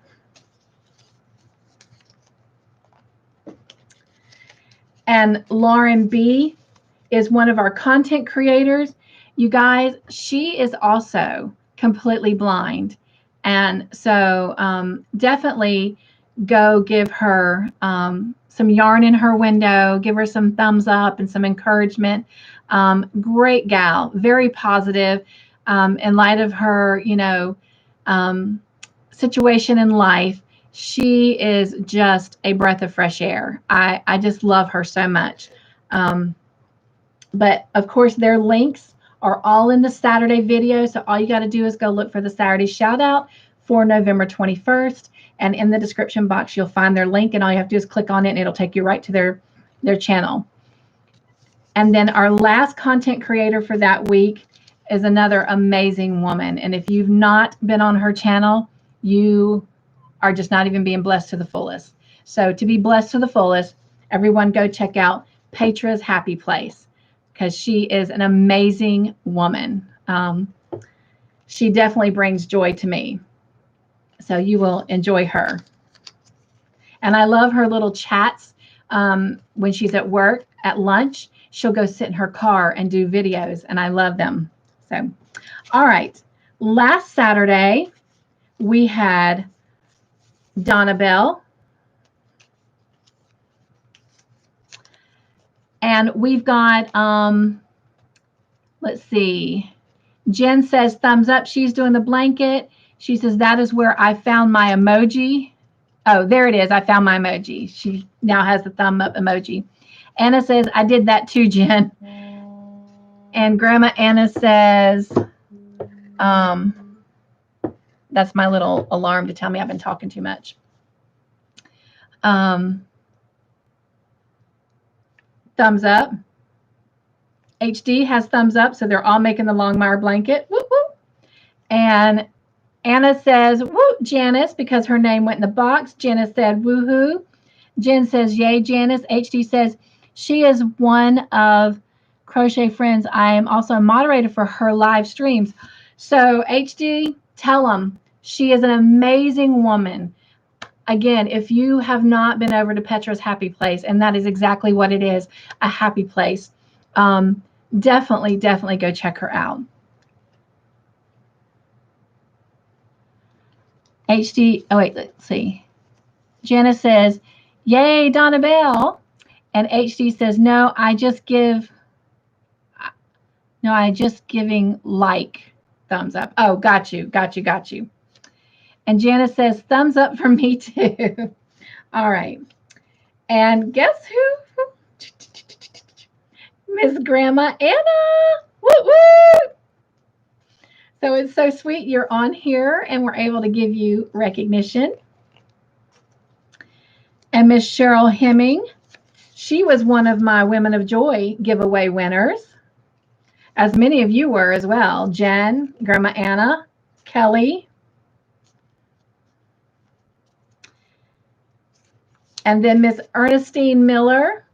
And Lauren B is one of our content creators. You guys, she is also completely blind. And so definitely go give her some yarn in her window, give her some thumbs up and some encouragement. Great gal, very positive in light of her, situation in life. She is just a breath of fresh air. I just love her so much. But of course, their links are all in the Saturday video. So all you got to do is go look for the Saturday shout out for November 21st. And in the description box, you'll find their link, and all you have to do is click on it, and it'll take you right to their channel. And then our last content creator for that week is another amazing woman. And if you've not been on her channel, you are just not even being blessed to the fullest. So to be blessed to the fullest, everyone go check out Petra's Happy Place, because she is an amazing woman. She definitely brings joy to me. So you will enjoy her. And I love her little chats when she's at work, at lunch. She'll go sit in her car and do videos, and I love them. So, all right. Last Saturday, we had Donna Bell. And we've got, let's see. Jen says, thumbs up. She's doing the blanket. She says, that is where I found my emoji. Oh, there it is. I found my emoji. She now has the thumb up emoji. Anna says, I did that too, Jen. And Grandma Anna says, that's my little alarm to tell me I've been talking too much. Thumbs up. HD has thumbs up, so they're all making the Longmire blanket. Whoop, whoop. And Anna says, woo, Janice, because her name went in the box. Janice said, woohoo. Jen says, yay, Janice. HD says, she is one of Crochet Friends. I am also a moderator for her live streams. So HD, tell them she is an amazing woman. Again, if you have not been over to Petra's Happy Place, and that is exactly what it is, a happy place, definitely go check her out. HD, oh wait, let's see. Janice says, yay, Donna Bell. And HD says, no, I just giving like thumbs up. Oh, got you. And Janice says, thumbs up for me too. All right. And guess who? Miss Grandma Anna. Woo woo. So it's so sweet you're on here and we're able to give you recognition. And Miss Cheryl Hemming, she was one of my Women of Joy giveaway winners, as many of you were as well. Jen, Grandma Anna, Kelly. And then Miss Ernestine Miller.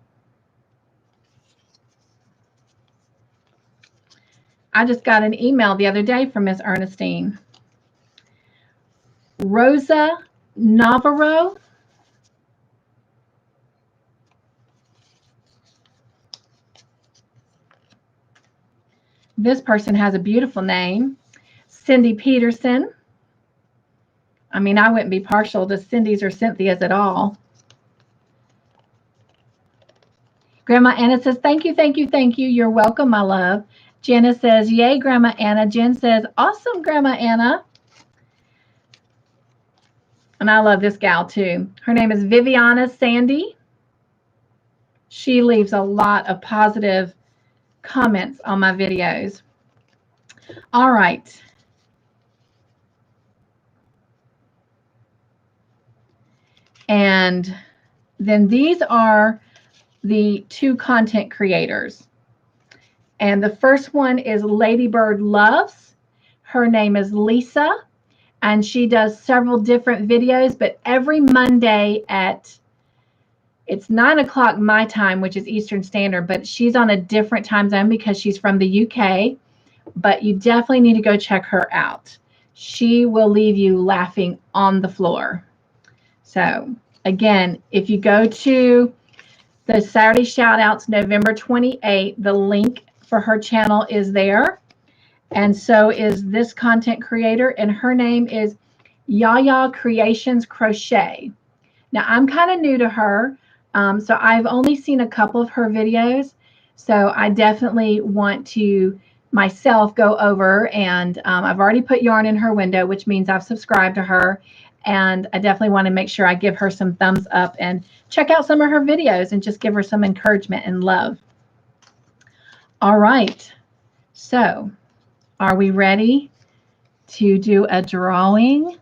I just got an email the other day from Miss Ernestine. Rosa Navarro. This person has a beautiful name. Cindy Peterson. I mean, I wouldn't be partial to Cindy's or Cynthia's at all. Grandma Anna says, thank you. You're welcome, my love. Jenna says, yay, Grandma Anna. Jen says, awesome, Grandma Anna. And I love this gal too. Her name is Viviana Sandy. She leaves a lot of positive comments on my videos. All right. And then these are the two content creators. And the first one is Ladybird Loves. Her name is Lisa, and she does several different videos, but every Monday it's 9 o'clock my time, which is Eastern Standard, but she's on a different time zone because she's from the UK, but you definitely need to go check her out. She will leave you laughing on the floor. So again, if you go to the Saturday Shoutouts, November 28th, the link for her channel is there. And so is this content creator, and her name is Yaya Creations Crochet. Now, I'm kind of new to her, so I've only seen a couple of her videos. So I definitely want to myself go over, and I've already put yarn in her window, which means I've subscribed to her. And I definitely want to make sure I give her some thumbs up and check out some of her videos and just give her some encouragement and love. All right. So are we ready to do a drawing?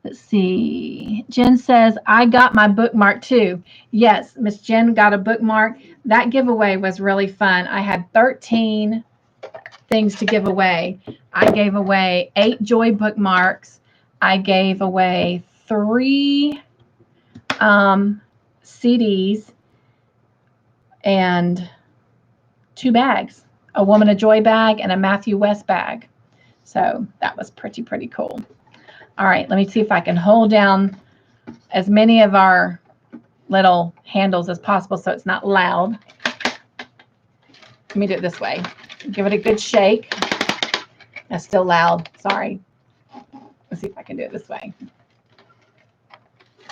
Let's see. Jen says, I got my bookmark too. Yes, Miss Jen got a bookmark. That giveaway was really fun. I had 13 things to give away. I gave away 8 Joy bookmarks. I gave away 3 CDs and 2 bags, a Woman of Joy bag and a Matthew West bag. So that was pretty cool. All right, let me see if I can hold down as many of our little handles as possible so it's not loud. Let me do it this way. Give it a good shake. That's still loud. Sorry. Let's see if I can do it this way.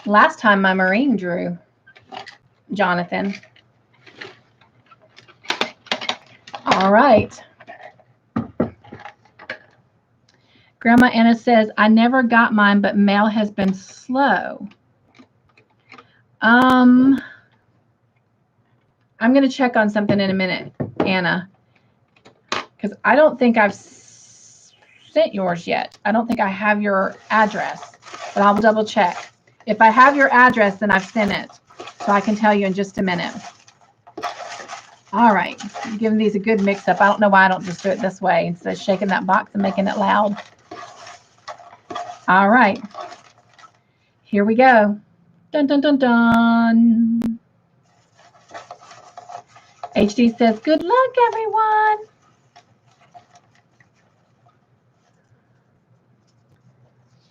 Last time my Marine drew, Jonathan. All right. Grandma Anna says, I never got mine, but mail has been slow. I'm going to check on something in a minute, Anna, because I don't think I've sent yours yet. I don't think I have your address, but I'll double check. If I have your address, then I've sent it, so I can tell you in just a minute. All right, I'm giving these a good mix up. I don't know why I don't just do it this way instead of shaking that box and making it loud. All right, here we go. Dun, dun, dun, dun. HD says, good luck, everyone.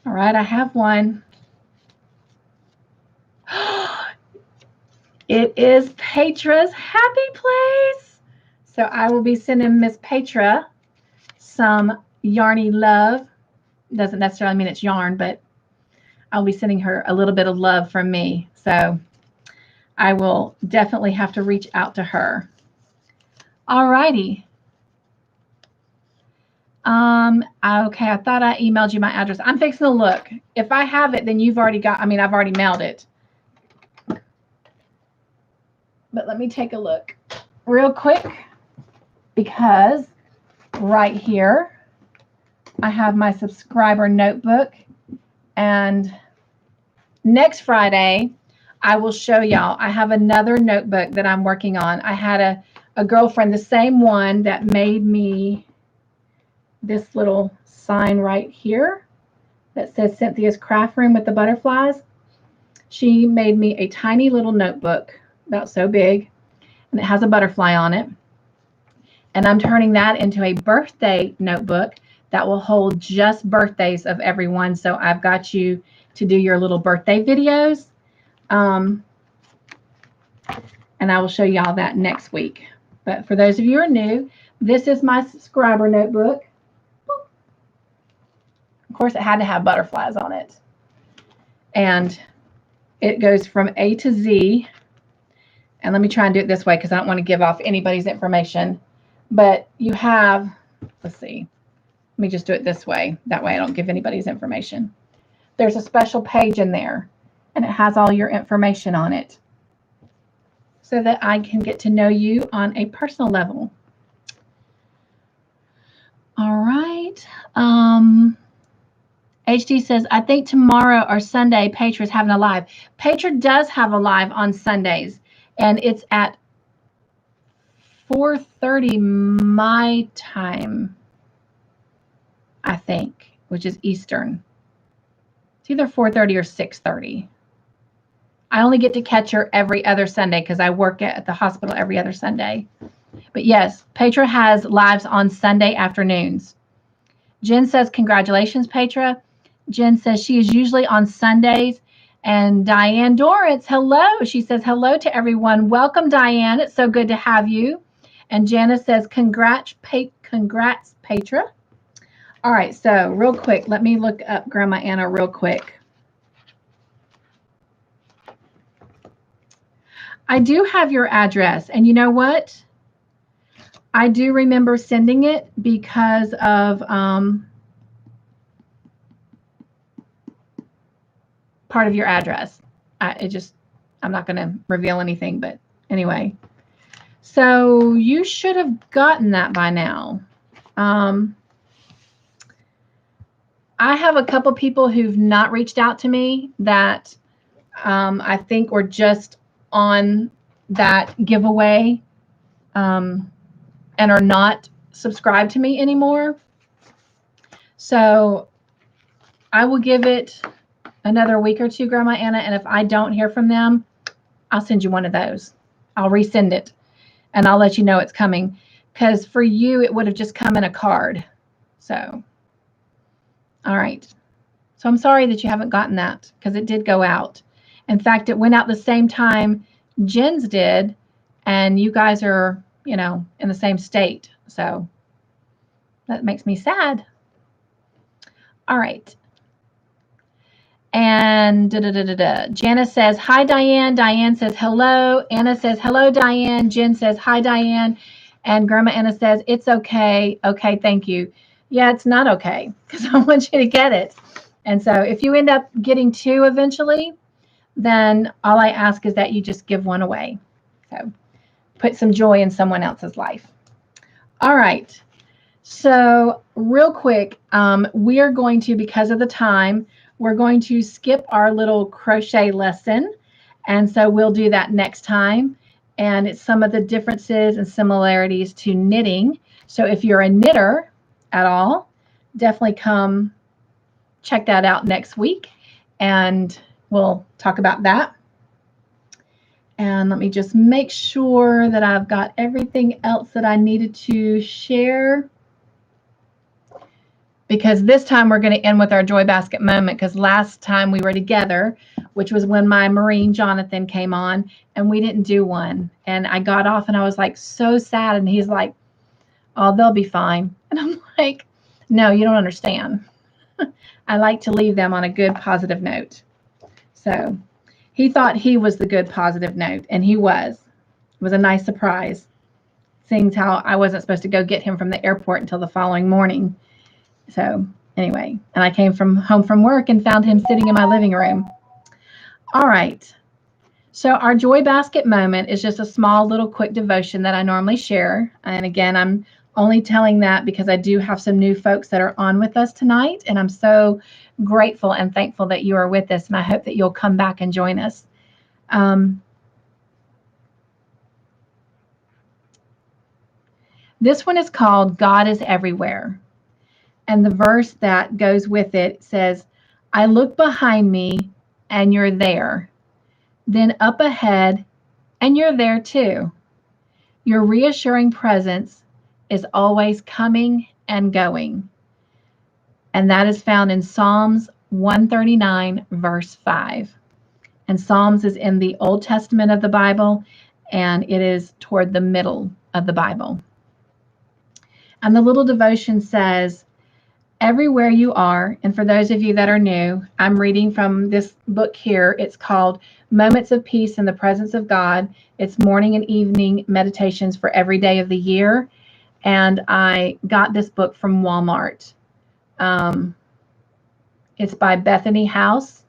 All right, I have one. It is Petra's happy place. So I will be sending Miss Petra some yarny love. Doesn't necessarily mean it's yarn, but I'll be sending her a little bit of love from me. So I will definitely have to reach out to her. All righty. Okay, I thought I emailed you my address. I'm fixing to look. If I have it, then you've already got, I mean, I've already mailed it. But let me take a look real quick, because right here I have my subscriber notebook, and next Friday I will show y'all. I have another notebook that I'm working on. I had a girlfriend, the same one that made me this little sign right here that says Cynthia's Craft Room with the butterflies. She made me a tiny little notebook about so big, and it has a butterfly on it. And I'm turning that into a birthday notebook that will hold just birthdays of everyone. So I've got you to do your little birthday videos. And I will show y'all that next week. But for those of you who are new, this is my subscriber notebook. Of course, it had to have butterflies on it. And it goes from A to Z. And let me try and do it this way because I don't want to give off anybody's information. But you have, let's see, let me just do it this way. That way I don't give anybody's information. There's a special page in there, and it has all your information on it so that I can get to know you on a personal level. All right. HD says, I think tomorrow or Sunday, Petra's having a live. Petra does have a live on Sundays, and it's at 4:30 my time, I think, which is Eastern. It's either 4:30 or 6:30. I only get to catch her every other Sunday because I work at the hospital every other Sunday. But yes, Petra has lives on Sunday afternoons. Jen says, congratulations, Petra. Jen says she is usually on Sundays. And Diane Dorrance, hello. She says, hello to everyone. Welcome, Diane. It's so good to have you. And Janice says, congrats, Petra. All right, so real quick, let me look up Grandma Anna real quick. I do have your address, and you know what? I do remember sending it because of part of your address. I'm not going to reveal anything, but anyway. So you should have gotten that by now. I have a couple people who've not reached out to me that I think were just on that giveaway and are not subscribed to me anymore. So I will give it another week or two, Grandma Anna, and if I don't hear from them, I'll send you one of those. I'll resend it, and I'll let you know it's coming. Because for you, it would have just come in a card. So, all right. So I'm sorry that you haven't gotten that, because it did go out. In fact, it went out the same time Jen's did, and you guys are, you know, in the same state. So that makes me sad. All right. And Janice says, hi, Diane. Diane says, hello. Anna says, hello, Diane. Jen says, hi, Diane. And Grandma Anna says, it's okay. Okay, thank you. Yeah, it's not okay, because I want you to get it. And so if you end up getting two eventually, then all I ask is that you just give one away. So put some joy in someone else's life. All right. So real quick, we are going to, because of the time, we're going to skip our little crochet lesson. And so we'll do that next time. and it's some of the differences and similarities to knitting. So if you're a knitter at all, definitely come check that out next week, and we'll talk about that. And let me just make sure that I've got everything else that I needed to share, because this time we're going to end with our Joy Basket moment, because last time we were together, which was when my Marine Jonathan came on, and we didn't do one. And I got off and I was like so sad. And he's like, oh, they'll be fine. And I'm like, no, you don't understand. I like to leave them on a good positive note. So he thought he was the good positive note, and he was. It was a nice surprise, seeing how I wasn't supposed to go get him from the airport until the following morning. So anyway, and I came home from work and found him sitting in my living room. All right. So our Joy Basket moment is just a small little quick devotion that I normally share. And again, I'm only telling that because I do have some new folks that are on with us tonight. And I'm so grateful and thankful that you are with us. And I hope that you'll come back and join us. This one is called God is Everywhere. And the verse that goes with it says, I look behind me and you're there. Then up ahead and you're there too. Your reassuring presence is always coming and going. And that is found in Psalms 139, verse 5. And Psalms is in the Old Testament of the Bible, and it is toward the middle of the Bible. And the little devotion says, everywhere you are, and for those of you that are new, I'm reading from this book here. It's called Moments of Peace in the Presence of God. It's morning and evening meditations for every day of the year. And I got this book from Walmart. It's by Bethany House,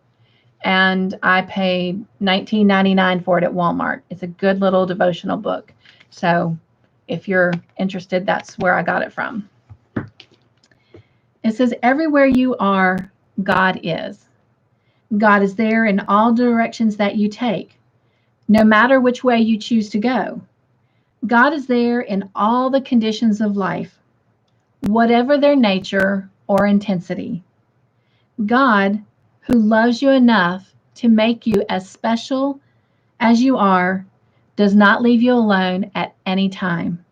and I paid $19.99 for it at Walmart. It's a good little devotional book. So if you're interested, that's where I got it from. It says, everywhere you are, God is. God is there in all directions that you take, no matter which way you choose to go. God is there in all the conditions of life, whatever their nature or intensity. God, who loves you enough to make you as special as you are, does not leave you alone at any time.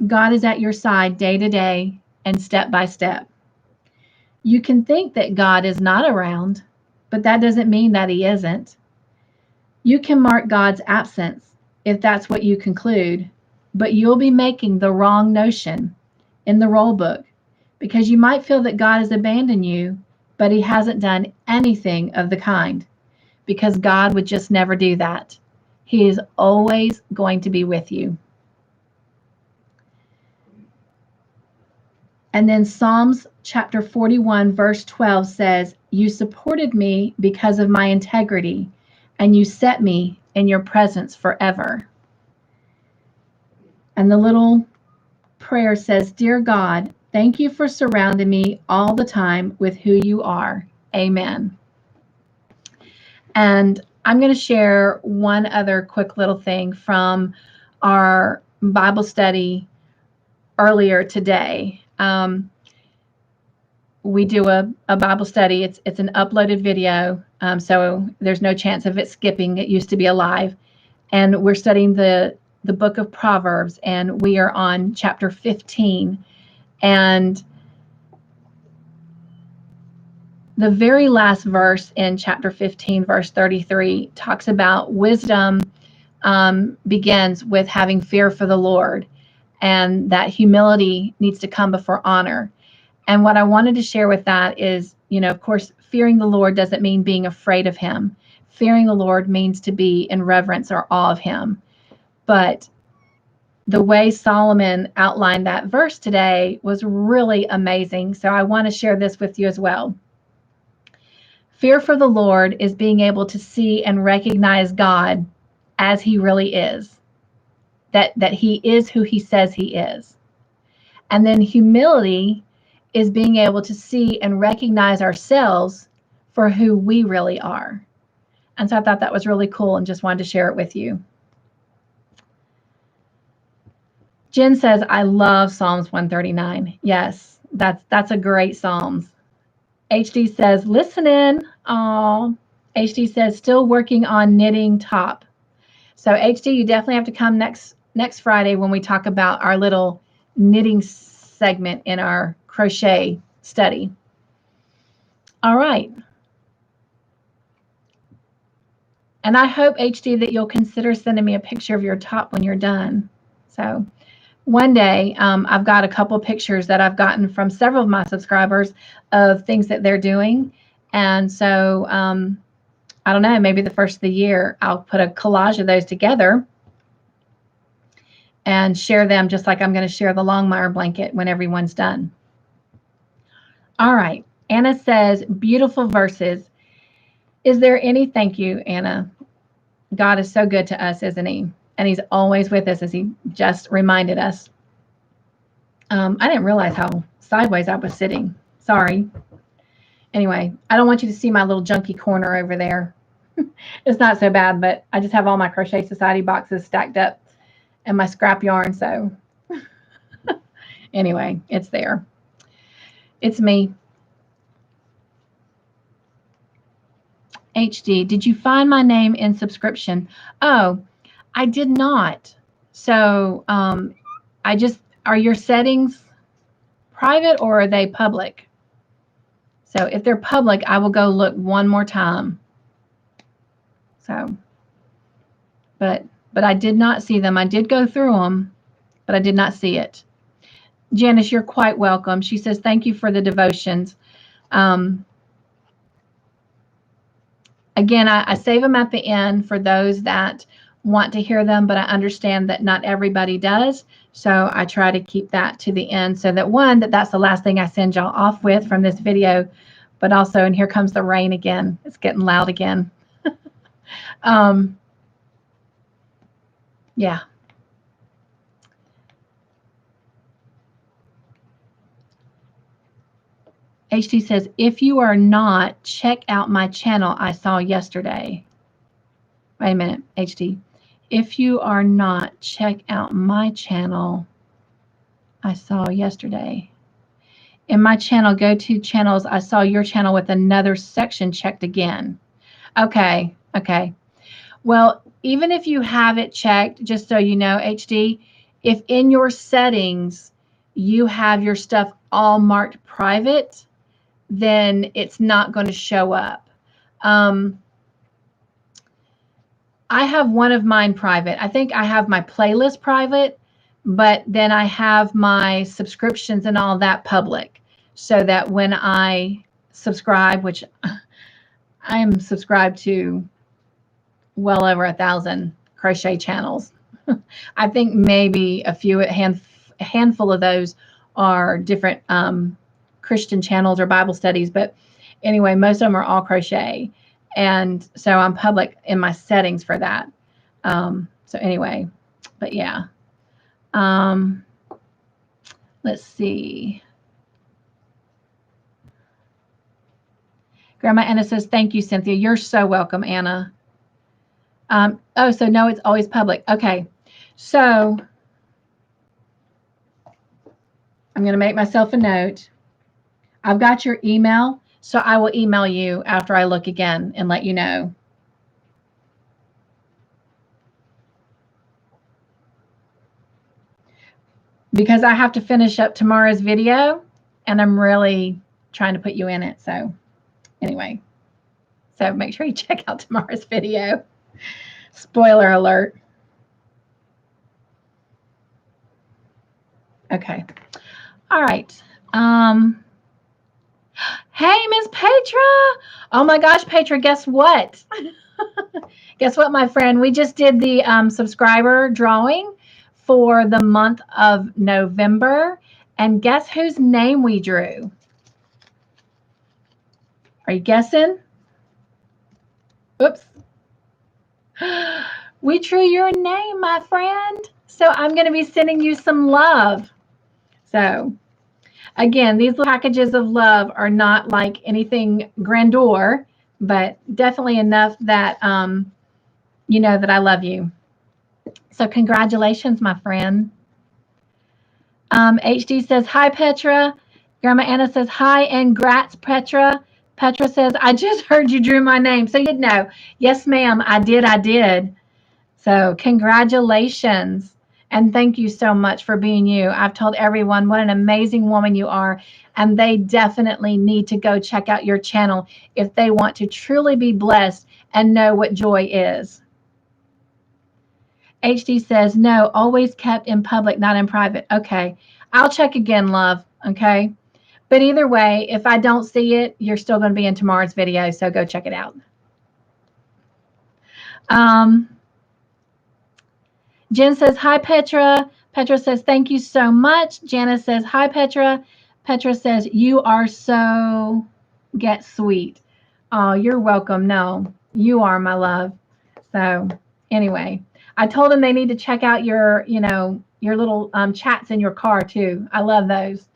God is at your side day to day and step by step. You can think that God is not around, but that doesn't mean that he isn't. You can mark God's absence if that's what you conclude, but you'll be making the wrong notion in the roll book, because you might feel that God has abandoned you, but he hasn't done anything of the kind, because God would just never do that. He is always going to be with you. And then Psalms chapter 41, verse 12 says, you supported me because of my integrity, and you set me in your presence forever. And the little prayer says, dear God, thank you for surrounding me all the time with who you are. Amen. And I'm going to share one other quick little thing from our Bible study earlier today. We do a Bible study. It's an uploaded video, so there's no chance of it skipping. It used to be alive. And we're studying the book of Proverbs, and we are on chapter 15. And the very last verse in chapter 15, verse 33, talks about wisdom begins with having fear for the Lord, and that humility needs to come before honor. And what I wanted to share with that is, of course, fearing the Lord doesn't mean being afraid of him. Fearing the Lord means to be in reverence or awe of him. But the way Solomon outlined that verse today was really amazing. So I want to share this with you as well. Fear for the Lord is being able to see and recognize God as he really is, that he is who he says he is. And then humility is being able to see and recognize ourselves for who we really are. And so I thought that was really cool and just wanted to share it with you. Jen says, I love Psalms 139. Yes, that's a great Psalms. HD says, listening. Oh, HD says, still working on knitting top. So HD, you definitely have to come next Friday when we talk about our little knitting segment in our crochet study. All right. And I hope, HD, that you'll consider sending me a picture of your top when you're done. So one day, I've got a couple pictures that I've gotten from several of my subscribers of things that they're doing. And so, I don't know, maybe the first of the year, I'll put a collage of those together and share them just like I'm going to share the Longmire blanket when everyone's done. All right. Anna says, beautiful verses. Is there any, thank you, Anna. God is so good to us, isn't he? And he's always with us, as he just reminded us. I didn't realize how sideways I was sitting. Sorry. Anyway, I don't want you to see my little junky corner over there. It's not so bad, but I just have all my Crochet Society boxes stacked up and my scrap yarn. So anyway, it's there. It's me. HD, did you find my name in subscription? Oh, I did not. So are your settings private or are they public? So if they're public, I will go look one more time. So, but I did not see them. I did go through them, but I did not see it. Janice, you're quite welcome. She says, thank you for the devotions. Again, I save them at the end for those that want to hear them, but I understand that not everybody does. So I try to keep that to the end so that that's the last thing I send y'all off with from this video, but also, and here comes the rain again. It's getting loud again. Yeah. HD says, if you are not, check out my channel I saw yesterday. Wait a minute, HD. If you are not, check out my channel I saw yesterday. In my channel, go to channels. I saw your channel with another section checked again. Okay. Well, even if you have it checked, just so you know, HD, if in your settings you have your stuff all marked private, then it's not going to show up. I have one of mine private. I think I have my playlist private, but then I have my subscriptions and all that public, so that when I subscribe, which I am subscribed to well over 1,000 crochet channels. I think maybe a handful of those are different Christian channels or Bible studies, but anyway, most of them are all crochet. And so I'm public in my settings for that. So anyway, but yeah. Let's see. Grandma Anna says, thank you, Cynthia. You're so welcome, Anna. Oh, so no, it's always public. Okay. So I'm going to make myself a note. I've got your email, so I will email you after I look again and let you know. Because I have to finish up tomorrow's video, and I'm really trying to put you in it. So anyway, so make sure you check out tomorrow's video. Spoiler alert. Okay. All right. Hey, Miss Petra. Oh my gosh, Petra, guess what? Guess what, my friend? We just did the subscriber drawing for the month of November. And guess whose name we drew? Are you guessing? Oops. We drew your name, my friend. So I'm going to be sending you some love. So again, these little packages of love are not like anything grandeur, but definitely enough that you know that I love you. So congratulations, my friend. HD says, hi, Petra. Grandma Anna says, hi, and grats, Petra. Petra says, I just heard you drew my name. So you'd know. Yes, ma'am, I did. So congratulations. And thank you so much for being you. I've told everyone what an amazing woman you are. And they definitely need to go check out your channel if they want to truly be blessed and know what joy is. HD says, no, always kept in public, not in private. Okay. I'll check again, love. Okay. But either way, if I don't see it, you're still going to be in tomorrow's video. So go check it out. Jen says, hi, Petra. Petra says, thank you so much. Janice says, hi, Petra. Petra says, you are so get sweet. Oh, you're welcome. No, you are, my love. So anyway, I told them they need to check out your, your little chats in your car too. I love those.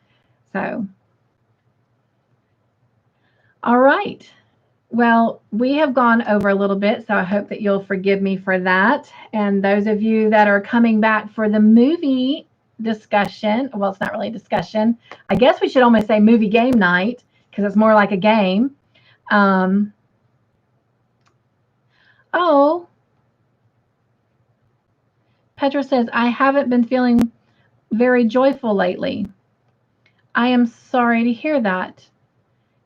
So, all right. Well, we have gone over a little bit, so I hope that you'll forgive me for that. And those of you that are coming back for the movie discussion, well, it's not really a discussion. I guess we should almost say movie game night because it's more like a game. Oh, Petra says, I haven't been feeling very joyful lately. I am sorry to hear that.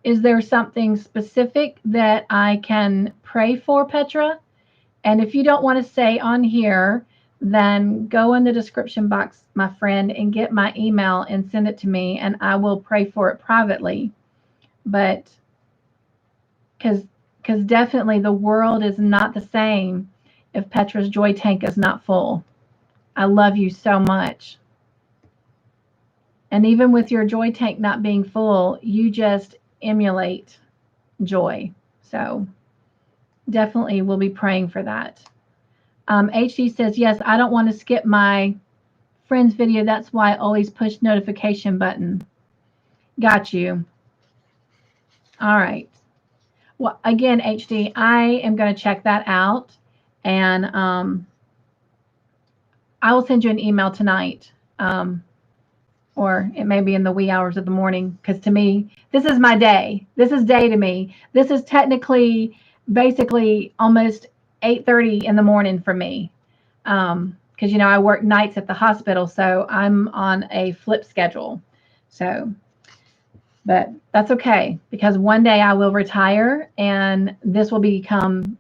Is there something specific that I can pray for, Petra? And if you don't want to say on here, then go in the description box, my friend, and get my email and send it to me, and I will pray for it privately. But because definitely the world is not the same if Petra's joy tank is not full. I love you so much. And even with your joy tank not being full, you just emulate joy. So definitely we'll be praying for that. HD says, yes, I don't want to skip my friend's video. That's why I always push notification button. Got you. All right. Well, again, HD, I am going to check that out. And I will send you an email tonight. Or it may be in the wee hours of the morning. Because to me, this is my day. This is day to me. This is technically, basically, almost 8:30 in the morning for me. Because, I work nights at the hospital, so I'm on a flip schedule. So, but that's okay, because one day I will retire and this will become,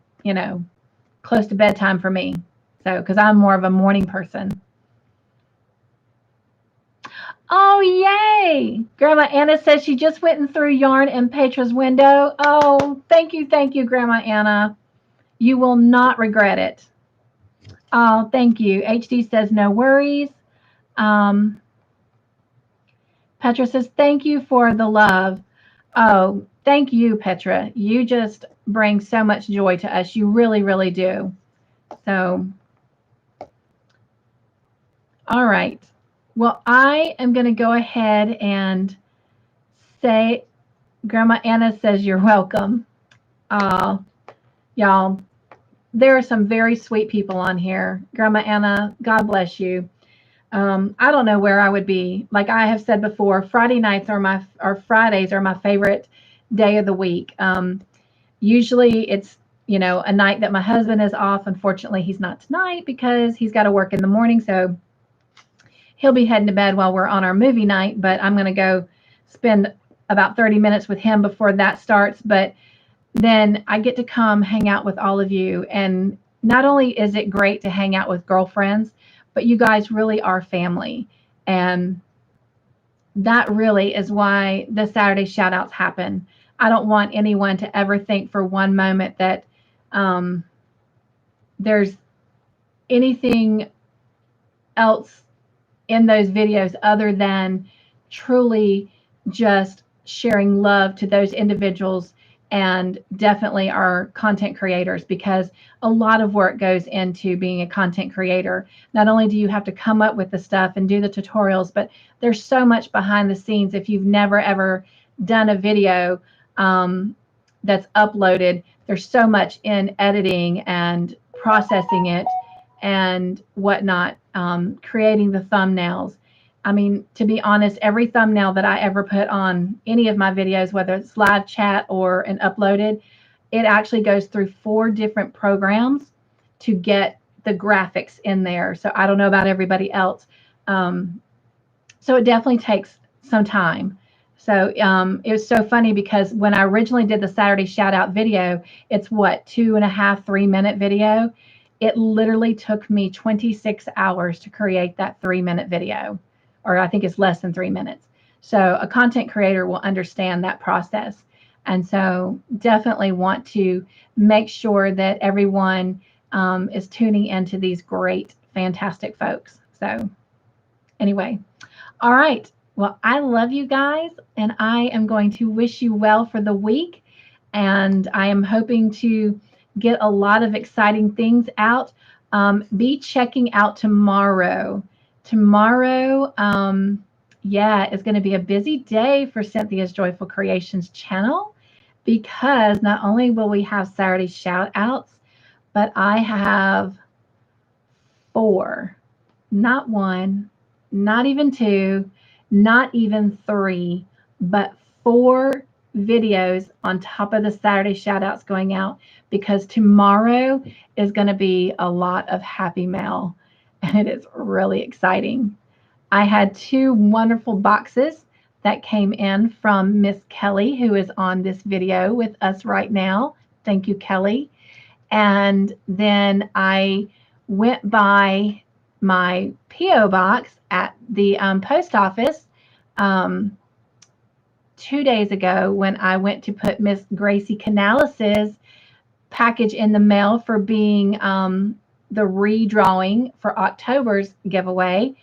close to bedtime for me. So, because I'm more of a morning person. Oh, yay! Grandma Anna says she just went and threw yarn in Petra's window. Oh, thank you, Grandma Anna. You will not regret it. Oh, thank you. HD says no worries. Petra says, thank you for the love. Oh, thank you, Petra. You just bring so much joy to us. You really, really do. So, all right. Well, I am going to go ahead and say, Grandma Anna says you're welcome. Y'all, there are some very sweet people on here. Grandma Anna, God bless you. I don't know where I would be. Like I have said before, Fridays are my favorite day of the week. Usually it's, a night that my husband is off. Unfortunately, he's not tonight because he's got to work in the morning. So he'll be heading to bed while we're on our movie night, but I'm going to go spend about 30 minutes with him before that starts. But then I get to come hang out with all of you. And not only is it great to hang out with girlfriends, but you guys really are family. And that really is why the Saturday shout outs happen. I don't want anyone to ever think for one moment that there's anything else in those videos other than truly just sharing love to those individuals and definitely our content creators, because a lot of work goes into being a content creator. Not only do you have to come up with the stuff and do the tutorials, but there's so much behind the scenes. If you've never ever done a video that's uploaded, there's so much in editing and processing it and whatnot, creating the thumbnails. I mean, to be honest, every thumbnail that I ever put on any of my videos, whether it's live chat or an uploaded, it actually goes through 4 different programs to get the graphics in there. So I don't know about everybody else. So it definitely takes some time. So it was so funny because when I originally did the Saturday shout out video, it's what, 2.5, 3 minute video. It literally took me 26 hours to create that 3 minute video, or I think it's less than 3 minutes. So a content creator will understand that process. And so definitely want to make sure that everyone is tuning into these great, fantastic folks. So anyway, all right. Well, I love you guys, and I am going to wish you well for the week. And I am hoping to get a lot of exciting things out. Be checking out tomorrow. Tomorrow, yeah, is going to be a busy day for Cynthia's Joyful Creations channel, because not only will we have Saturday shout outs, but I have 4, not 1, not even 2, not even 3, but 4 videos on top of the Saturday shout outs going out, because tomorrow is going to be a lot of happy mail, and it is really exciting. I had 2 wonderful boxes that came in from Miss Kelly, who is on this video with us right now. Thank you, Kelly. And then I went by my P.O. box at the post office 2 days ago when I went to put Miss Gracie Canalis's package in the mail for being the redrawing for October's giveaway.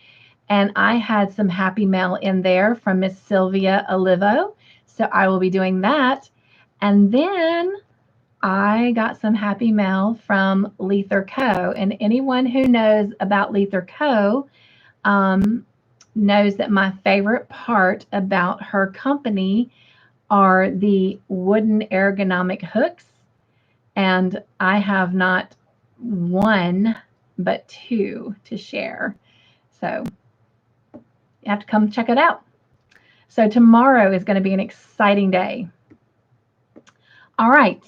And I had some happy mail in there from Miss Sylvia Olivo. So I will be doing that. And then I got some happy mail from Lether Co. And anyone who knows about Lether Co. Knows that my favorite part about her company are the wooden ergonomic hooks. And I have not 1, but 2 to share. So you have to come check it out. So tomorrow is going to be an exciting day. All right.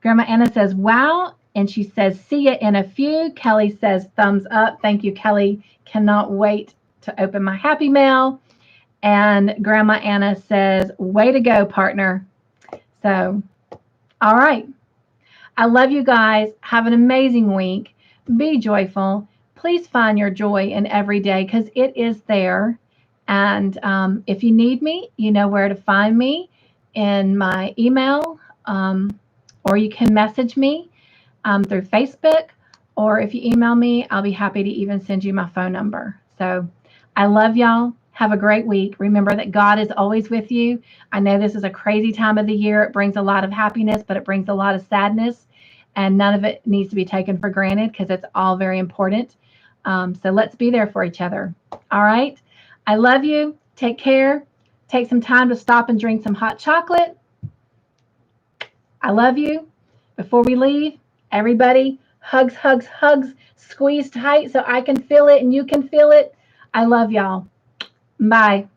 Grandma Anna says, wow. And she says, see you in a few. Kelly says, thumbs up. Thank you, Kelly. Cannot wait to open my happy mail. And Grandma Anna says, way to go, partner. So, all right. I love you guys. Have an amazing week. Be joyful. Please find your joy in every day, because it is there. And if you need me, you know where to find me in my email, or you can message me through Facebook, or if you email me, I'll be happy to even send you my phone number. So I love y'all. Have a great week. Remember that God is always with you. I know this is a crazy time of the year. It brings a lot of happiness, but it brings a lot of sadness, and none of it needs to be taken for granted, because it's all very important. So let's be there for each other. All right. I love you. Take care. Take some time to stop and drink some hot chocolate. I love you. Before we leave, everybody, hugs, hugs, hugs. Squeeze tight so I can feel it and you can feel it. I love y'all. Bye.